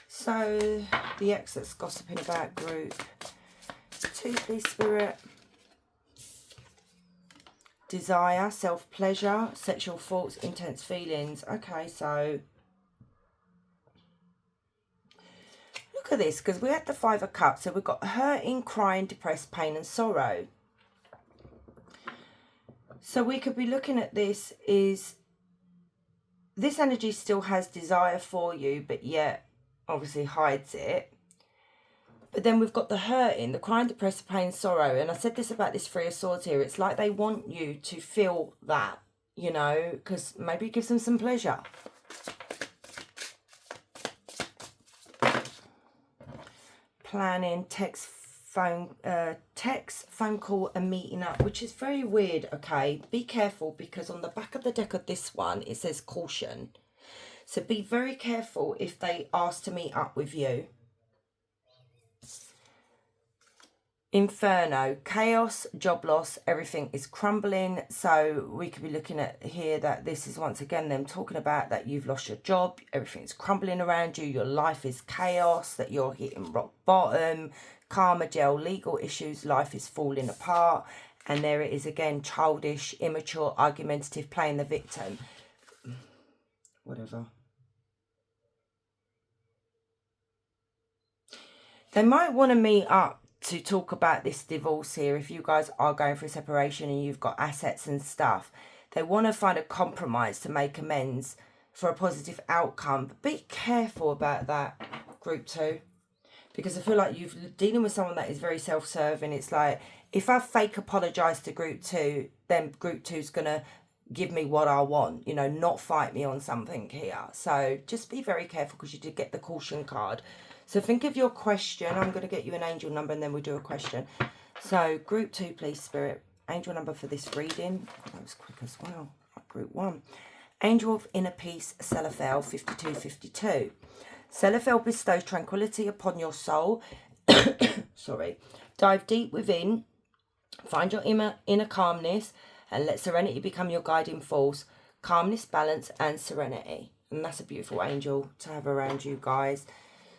So, the ex that's gossiping about group. 2, please, Spirit. Desire, self-pleasure, sexual thoughts, intense feelings. Okay, so look at this, because we had the 5 of Cups. So we've got hurting, crying, depressed, pain and sorrow. So we could be looking at this is this energy still has desire for you, but yet obviously hides it. But then we've got the hurting, the crying, depressed, pain, sorrow. And I said this about this 3 of Swords here. It's like they want you to feel that, you know, because maybe it gives them some pleasure. Planning, text, phone call and meeting up, which is very weird. Okay, be careful, because on the back of the deck of this one it says caution, so be very careful if they ask to meet up with you. Inferno, chaos, job loss, everything is crumbling. So we could be looking at here that this is once again them talking about that you've lost your job, everything's crumbling around you, your life is chaos, that you're hitting rock bottom, karma gel, legal issues, life is falling apart. And there it is again, childish, immature, argumentative, playing the victim. Whatever. They might want to meet up to talk about this divorce here. If you guys are going for a separation and you've got assets and stuff, they want to find a compromise to make amends for a positive outcome. But be careful about that, group 2, because I feel like you're dealing with someone that is very self-serving. It's like, if I fake apologise to group 2, then group 2's going to give me what I want, you know, not fight me on something here. So just be very careful, because you did get the caution card. So think of your question. I'm going to get you an angel number and then we'll do a question. So group 2, please, Spirit. Angel number for this reading. That was quick as well. Right, group 1. Angel of Inner Peace, Seraphel, 5252. Seraphel bestows tranquility upon your soul. Sorry. Dive deep within. Find your inner calmness and let serenity become your guiding force. Calmness, balance and serenity. And that's a beautiful angel to have around you guys.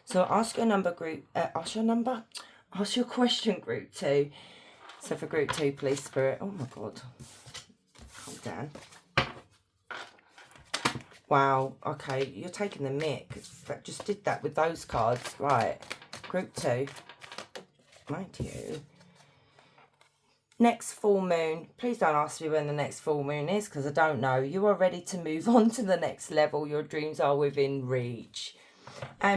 So ask your number, group. Ask your question, group 2. So for group 2, please, Spirit. Oh my God. Calm down. Wow. Okay, you're taking the mick. That just did that with those cards. Right. Group 2. Thank you. Next full moon. Please don't ask me when the next full moon is, because I don't know. You are ready to move on to the next level. Your dreams are within reach.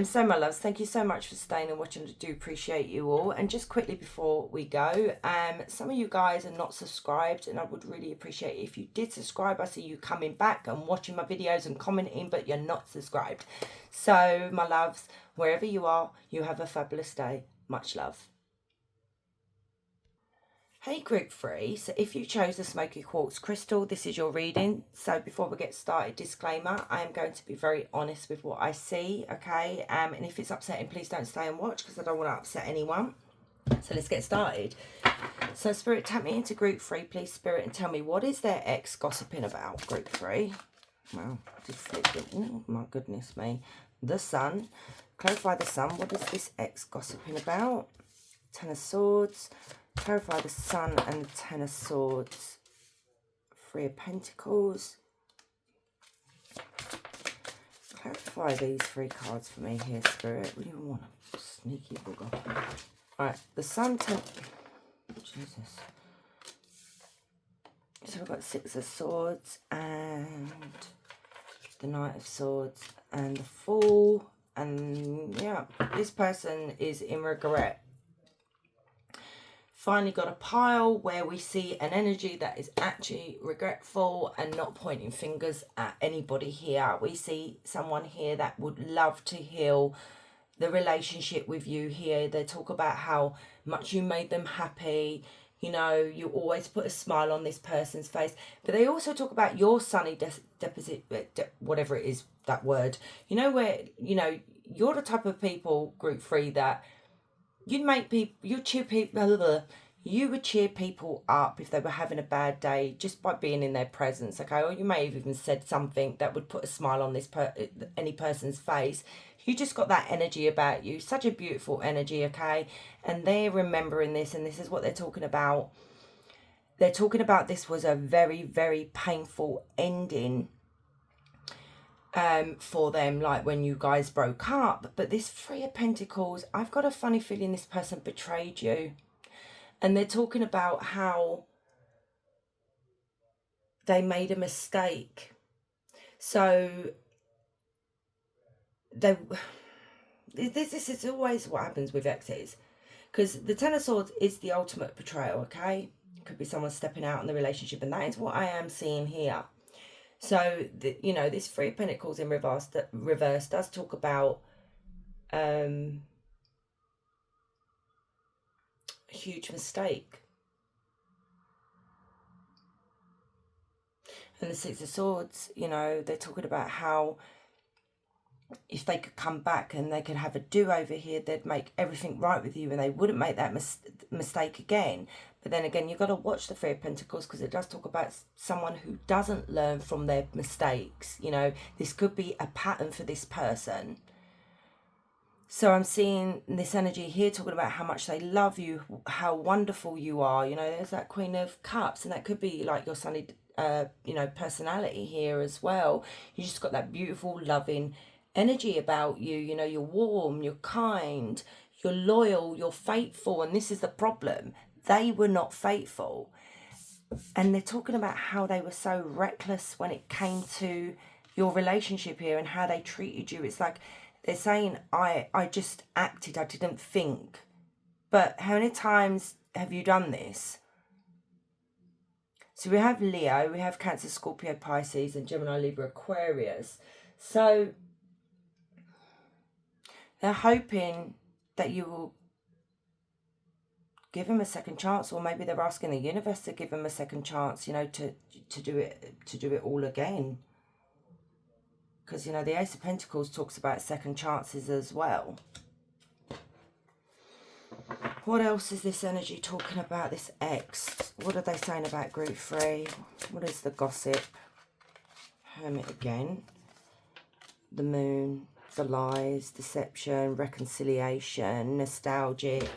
So my loves, thank you so much for staying and watching. I do appreciate you all. And just quickly before we go, some of you guys are not subscribed, and I would really appreciate it if you did subscribe. I see you coming back and watching my videos and commenting, but you're not subscribed. So my loves, wherever you are, you have a fabulous day. Much love. Hey group 3, so if you chose the Smoky Quartz Crystal, this is your reading. So before we get started, disclaimer, I am going to be very honest with what I see, okay? And if it's upsetting, please don't stay and watch, because I don't want to upset anyone. So let's get started. So Spirit, tap me into group 3, please, Spirit, and tell me, what is their ex gossiping about, group 3? Wow, I did flip it. Oh my goodness me. The Sun. Clarify the Sun. What is this ex gossiping about? Ten of Swords. Clarify the Sun and the Ten of Swords. Three of Pentacles. Clarify these 3 cards for me here, Spirit. What do you want? Sneaky bugger. Alright, the Sun, Jesus. So we've got 6 of Swords and the Knight of Swords and the Fool. And yeah, this person is in regret. Finally got a pile where we see an energy that is actually regretful and not pointing fingers at anybody here. We see someone here that would love to heal the relationship with you here. They talk about how much you made them happy. You know, you always put a smile on this person's face. But they also talk about your sunny deposit, whatever it is, that word. You know, where, you know, you're the type of people, group 3, that you'd make people, you cheer people, blah, blah, blah. You would cheer people up if they were having a bad day just by being in their presence, okay? Or you may have even said something that would put a smile on this any person's face. You just got that energy about you, such a beautiful energy, okay? And they're remembering this, and this is what they're talking about. They're talking about this was a very, very painful ending for them, like when you guys broke up. But this 3 of Pentacles, I've got a funny feeling this person betrayed you. And they're talking about how they made a mistake. So this is always what happens with exes. Because the Ten of Swords is the ultimate betrayal, okay? It could be someone stepping out in the relationship, and that is what I am seeing here. So, you know, this 3 of Pentacles in reverse does talk about a huge mistake. And the 6 of Swords, you know, they're talking about how if they could come back and they could have a do-over here, they'd make everything right with you and they wouldn't make that mistake again. But then again, you've got to watch the 3 of Pentacles, because it does talk about someone who doesn't learn from their mistakes. You know, this could be a pattern for this person. So I'm seeing this energy here talking about how much they love you, how wonderful you are. You know, there's that Queen of Cups, and that could be like your sunny, you know, personality here as well. You just got that beautiful, loving energy about you. You know, you're warm, you're kind, you're loyal, you're faithful. And this is the problem. They were not faithful. And they're talking about how they were so reckless when it came to your relationship here and how they treated you. It's like they're saying, I just acted, I didn't think. But how many times have you done this? So we have Leo, we have Cancer, Scorpio, Pisces, and Gemini, Libra, Aquarius. So they're hoping that you will give him a second chance, or maybe they're asking the universe to give him a second chance, you know, to do it all again. Because, you know, the Ace of Pentacles talks about second chances as well. What else is this energy talking about, this ex? What are they saying about group 3? What is the gossip? Hermit again. The Moon, the lies, deception, reconciliation, nostalgic.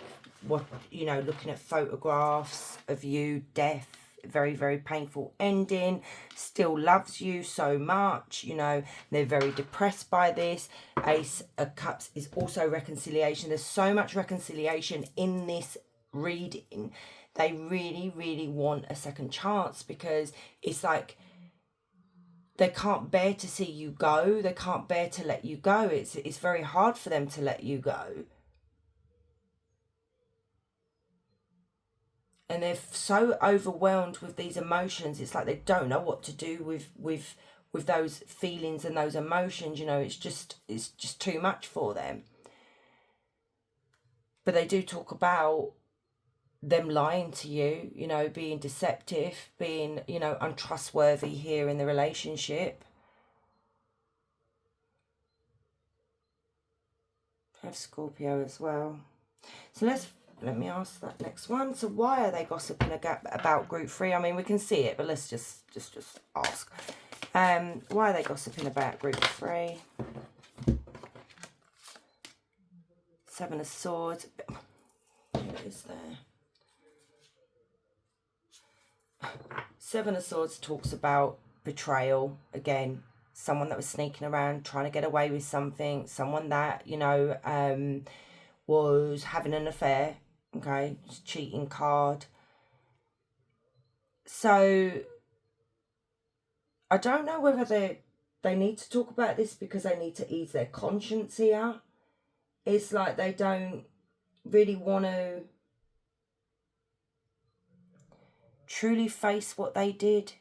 What, you know, looking at photographs of you, death, very, very painful ending, still loves you so much, you know, they're very depressed by this. Ace of Cups is also reconciliation. There's so much reconciliation in this reading. They really, really want a second chance, because it's like they can't bear to see you go. They can't bear to let you go. It's very hard for them to let you go. And they're so overwhelmed with these emotions. It's like they don't know what to do with those feelings and those emotions. You know, it's just too much for them. But they do talk about them lying to you, you know, being deceptive, being, you know, untrustworthy here in the relationship. I have Scorpio as well. So let me ask that next one. So why are they gossiping about group 3? I mean, we can see it, but let's just ask. Why are they gossiping about group 3? 7 of Swords. What is there? 7 of Swords talks about betrayal. Again, someone that was sneaking around, trying to get away with something. Someone that, you know, was having an affair. Okay, cheating card. So I don't know whether they need to talk about this because they need to ease their conscience here. It's like they don't really want to truly face what they did,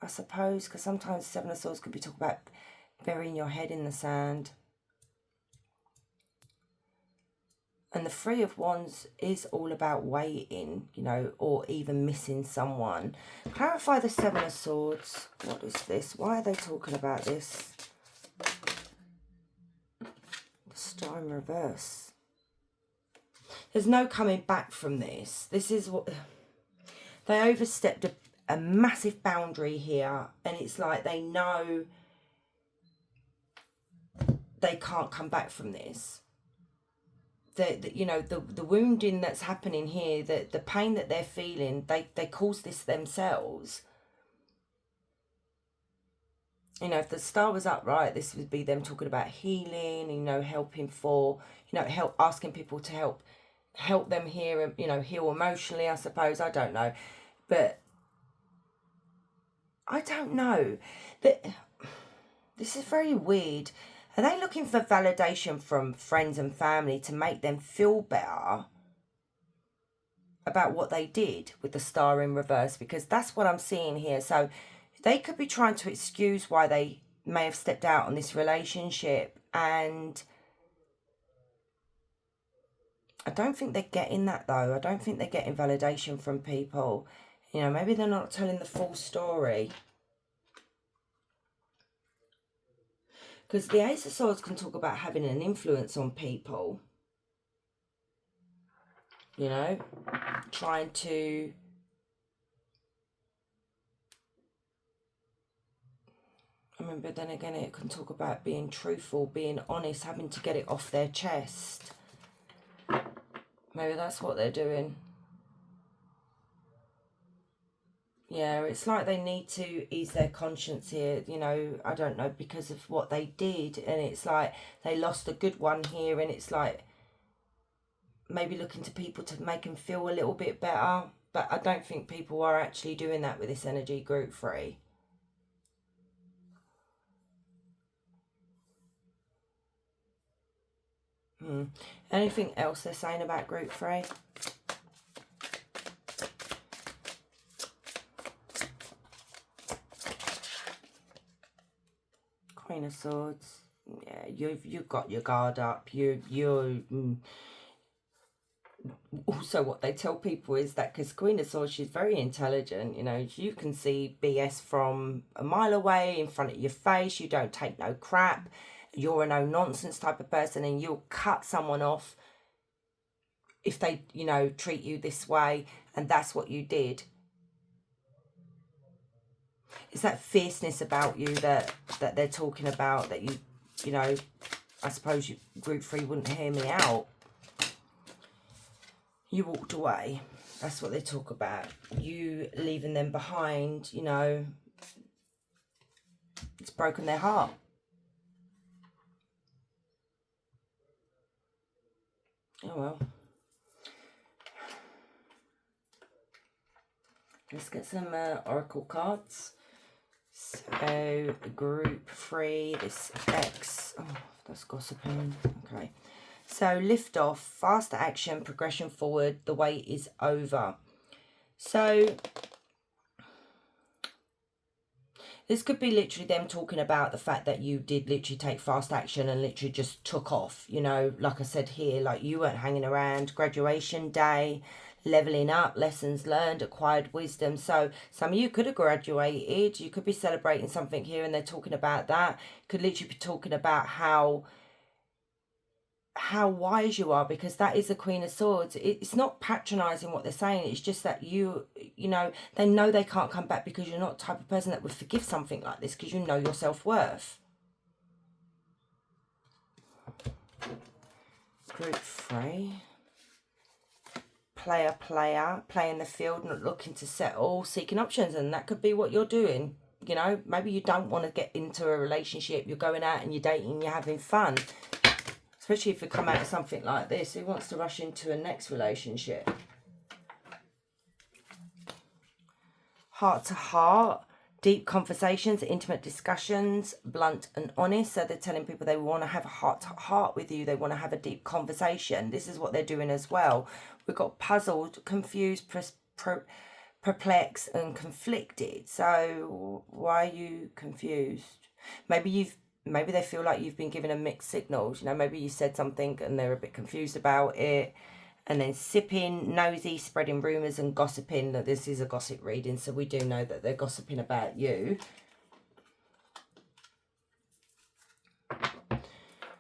I suppose, because sometimes 7 of Swords could be talking about burying your head in the sand. And the 3 of Wands is all about waiting, you know, or even missing someone. Clarify the 7 of Swords. What is this? Why are they talking about this? The Star in reverse. There's no coming back from this. This is what... They overstepped a massive boundary here. And it's like they know they can't come back from this. You know, the wounding that's happening here, the pain that they're feeling, they cause this themselves. You know, if the Star was upright, this would be them talking about healing, you know, helping for, you know, asking people to help them here, you know, heal emotionally, I suppose. I don't know. But I don't know. This is very weird. Are they looking for validation from friends and family to make them feel better about what they did with the Star in reverse? Because that's what I'm seeing here. So they could be trying to excuse why they may have stepped out on this relationship. And I don't think they're getting that, though. I don't think they're getting validation from people. You know, maybe they're not telling the full story. Because the Ace of Swords can talk about having an influence on people. You know, trying to... I mean, but then again, it can talk about being truthful, being honest, having to get it off their chest. Maybe that's what they're doing. Yeah, it's like they need to ease their conscience here, you know, I don't know, because of what they did. And it's like they lost a good one here, and it's like maybe looking to people to make them feel a little bit better. But I don't think people are actually doing that with this energy, group 3. Anything else they're saying about group 3? Queen of Swords. Yeah, you've got your guard up. You're also, what they tell people is that because Queen of Swords, she's very intelligent. You know, you can see BS from a mile away in front of your face. You don't take no crap. You're a no nonsense type of person, and you'll cut someone off if they, you know, treat you this way. And that's what you did. It's that fierceness about you that they're talking about, that you know, I suppose group 3 wouldn't hear me out. You walked away. That's what they talk about. You leaving them behind, you know, it's broken their heart. Oh well. Let's get some oracle cards. So, group 3, this X. Oh, that's gossiping. Okay. So, lift off, faster action, progression forward, the wait is over. So, this could be literally them talking about the fact that you did literally take fast action and literally just took off. You know, like I said here, like you weren't hanging around. Graduation day, leveling up, lessons learned, acquired wisdom. So some of you could have graduated. You could be celebrating something here and they're talking about that. Could literally be talking about how wise you are, because that is the Queen of Swords. It's not patronizing what they're saying. It's just that you know they can't come back, because you're not the type of person that would forgive something like this, because you know your self-worth. Group 3. Player, playing the field, not looking to settle, seeking options. And that could be what you're doing. You know, maybe you don't want to get into a relationship. You're going out and you're dating, you're having fun. Especially if you come out of something like this. Who wants to rush into a next relationship? Heart to heart, deep conversations, intimate discussions, blunt and honest. So they're telling people they want to have a heart to heart with you. They want to have a deep conversation. This is what they're doing as well. We've got puzzled, confused, perplexed and conflicted. So why are you confused? Maybe they feel like you've been given a mixed signals. You know, maybe you said something and they're a bit confused about it. And then sipping, nosy, spreading rumours and gossiping. This is a gossip reading, so we do know that they're gossiping about you.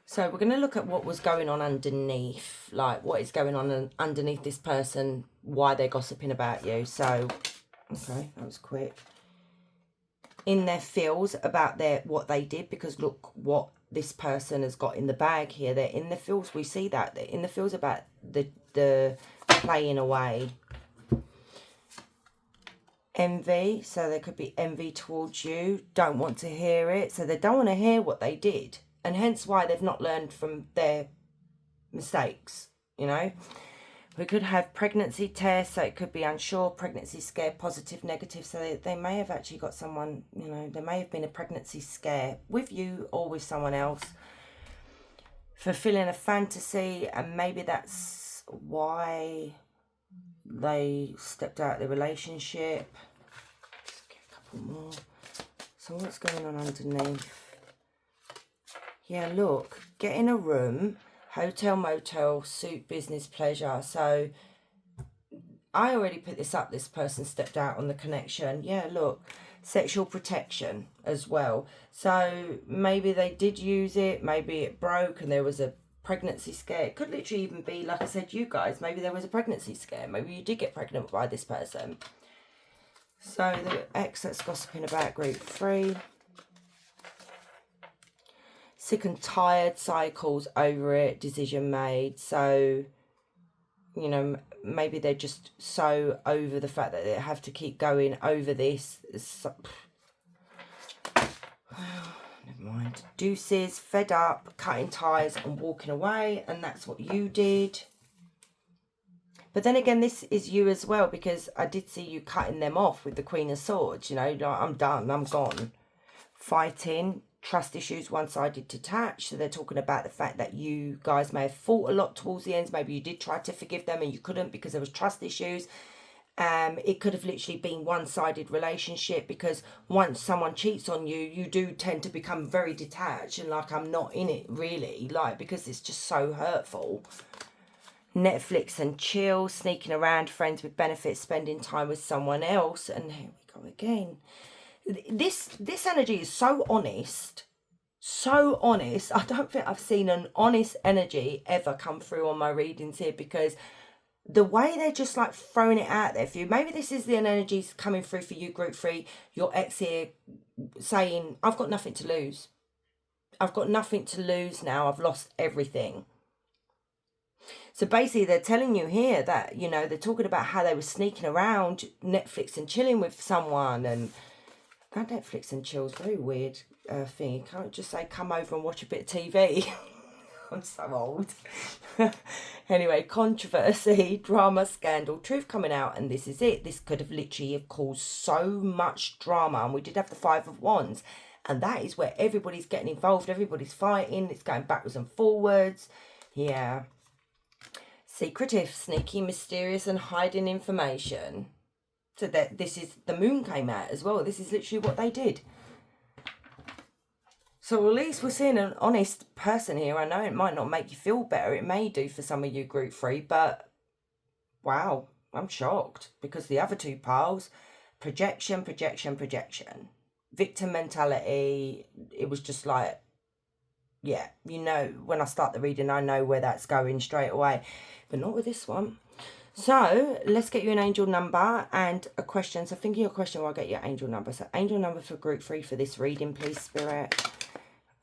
So we're going to look at what was going on underneath. Like, what is going on underneath this person, why they're gossiping about you. So, okay, that was quick. In their feels about what they did, because look what this person has got in the bag here. They're in the feels. We see that they're in the feels about the playing away. Envy, so there could be envy towards you. Don't want to hear it, so they don't want to hear what they did, and hence why they've not learned from their mistakes. You know, we could have pregnancy test, so it could be unsure, pregnancy scare, positive, negative. So they may have actually got someone, you know, there may have been a pregnancy scare with you or with someone else. Fulfilling a fantasy, and maybe that's why they stepped out of the relationship. Let's get a couple more. So what's going on underneath? Yeah, look, get in a room, hotel, motel, suit, business, pleasure. So I already put this up. This person stepped out on the connection. Yeah, look, sexual protection as well. So maybe they did use it. Maybe it broke and there was a pregnancy scare. It could literally even be, like I said, you guys, maybe there was a pregnancy scare. Maybe you did get pregnant by this person. So the ex that's gossiping about group 3. Sick and tired, cycles over it, decision made. So, you know, maybe they're just so over the fact that they have to keep going over this. Never mind. Deuces, fed up, cutting ties and walking away. And that's what you did. But then again, this is you as well, because I did see you cutting them off with the Queen of Swords. You know, like, I'm done, I'm gone. Fighting, trust issues, one-sided detached. So they're talking about the fact that you guys may have fought a lot towards the end. Maybe you did try to forgive them and you couldn't because there was trust issues. It could have literally been one-sided relationship, because once someone cheats on you, you do tend to become very detached and like, I'm not in it really, like, because it's just so hurtful. Netflix and chill, sneaking around, friends with benefits, spending time with someone else. And here we go again. This energy is so honest. So honest. I don't think I've seen an honest energy ever come through on my readings here, because the way they're just like throwing it out there for you. Maybe this is the energies coming through for you, group 3. Your ex here saying, I've got nothing to lose. I've got nothing to lose now. I've lost everything. So basically they're telling you here that, you know, they're talking about how they were sneaking around Netflix and chilling with someone. And that Netflix and chill's very weird thing. You can't just say come over and watch a bit of TV. I'm so old. Anyway, controversy, drama, scandal, truth coming out, and this is it. This could have literally have caused so much drama. And we did have the Five of Wands, and that is where everybody's getting involved. Everybody's fighting. It's going backwards and forwards. Yeah. Secretive, sneaky, mysterious, and hiding information. So that this is, the moon came out as well. This is literally what they did. So at least we're seeing an honest person here. I know it might not make you feel better. It may do for some of you group 3, but wow, I'm shocked. Because the other two piles, projection, projection, projection. Victim mentality, it was just like, yeah, you know, when I start the reading, I know where that's going straight away. But not with this one. So let's get you an angel number and a question. So think of your question while I get your angel number. So angel number for group 3 for this reading, please, Spirit.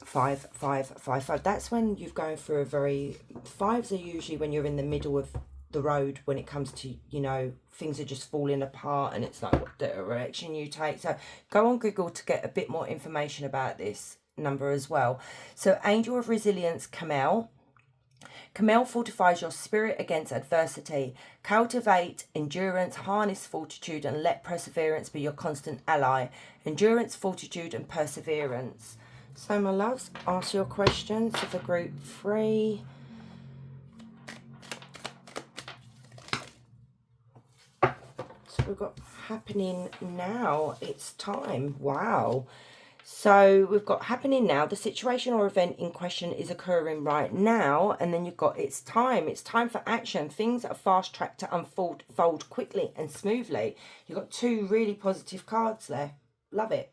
5, 5, 5, 5. That's when you're going through a very... 5s are usually when you're in the middle of the road when it comes to, you know, things are just falling apart and it's like what direction you take. So go on Google to get a bit more information about this number as well. So Angel of Resilience, Camel. Camel fortifies your spirit against adversity. Cultivate endurance, harness fortitude, and let perseverance be your constant ally. Endurance, fortitude, and perseverance. So, my loves, ask your questions for group 3. So, we've got happening now. It's time. Wow. So we've got happening now. The situation or event in question is occurring right now. And then you've got it's time. It's time for action. Things are fast tracked to unfold quickly and smoothly. You've got 2 really positive cards there. Love it.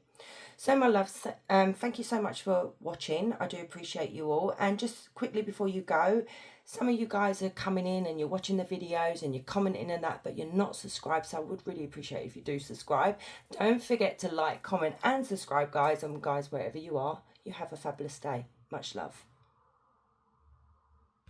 So my loves, thank you so much for watching. I do appreciate you all. And just quickly before you go, some of you guys are coming in and you're watching the videos and you're commenting and that, but you're not subscribed. So I would really appreciate if you do subscribe. Don't forget to like, comment and subscribe, guys. And guys, wherever you are, you have a fabulous day. Much love.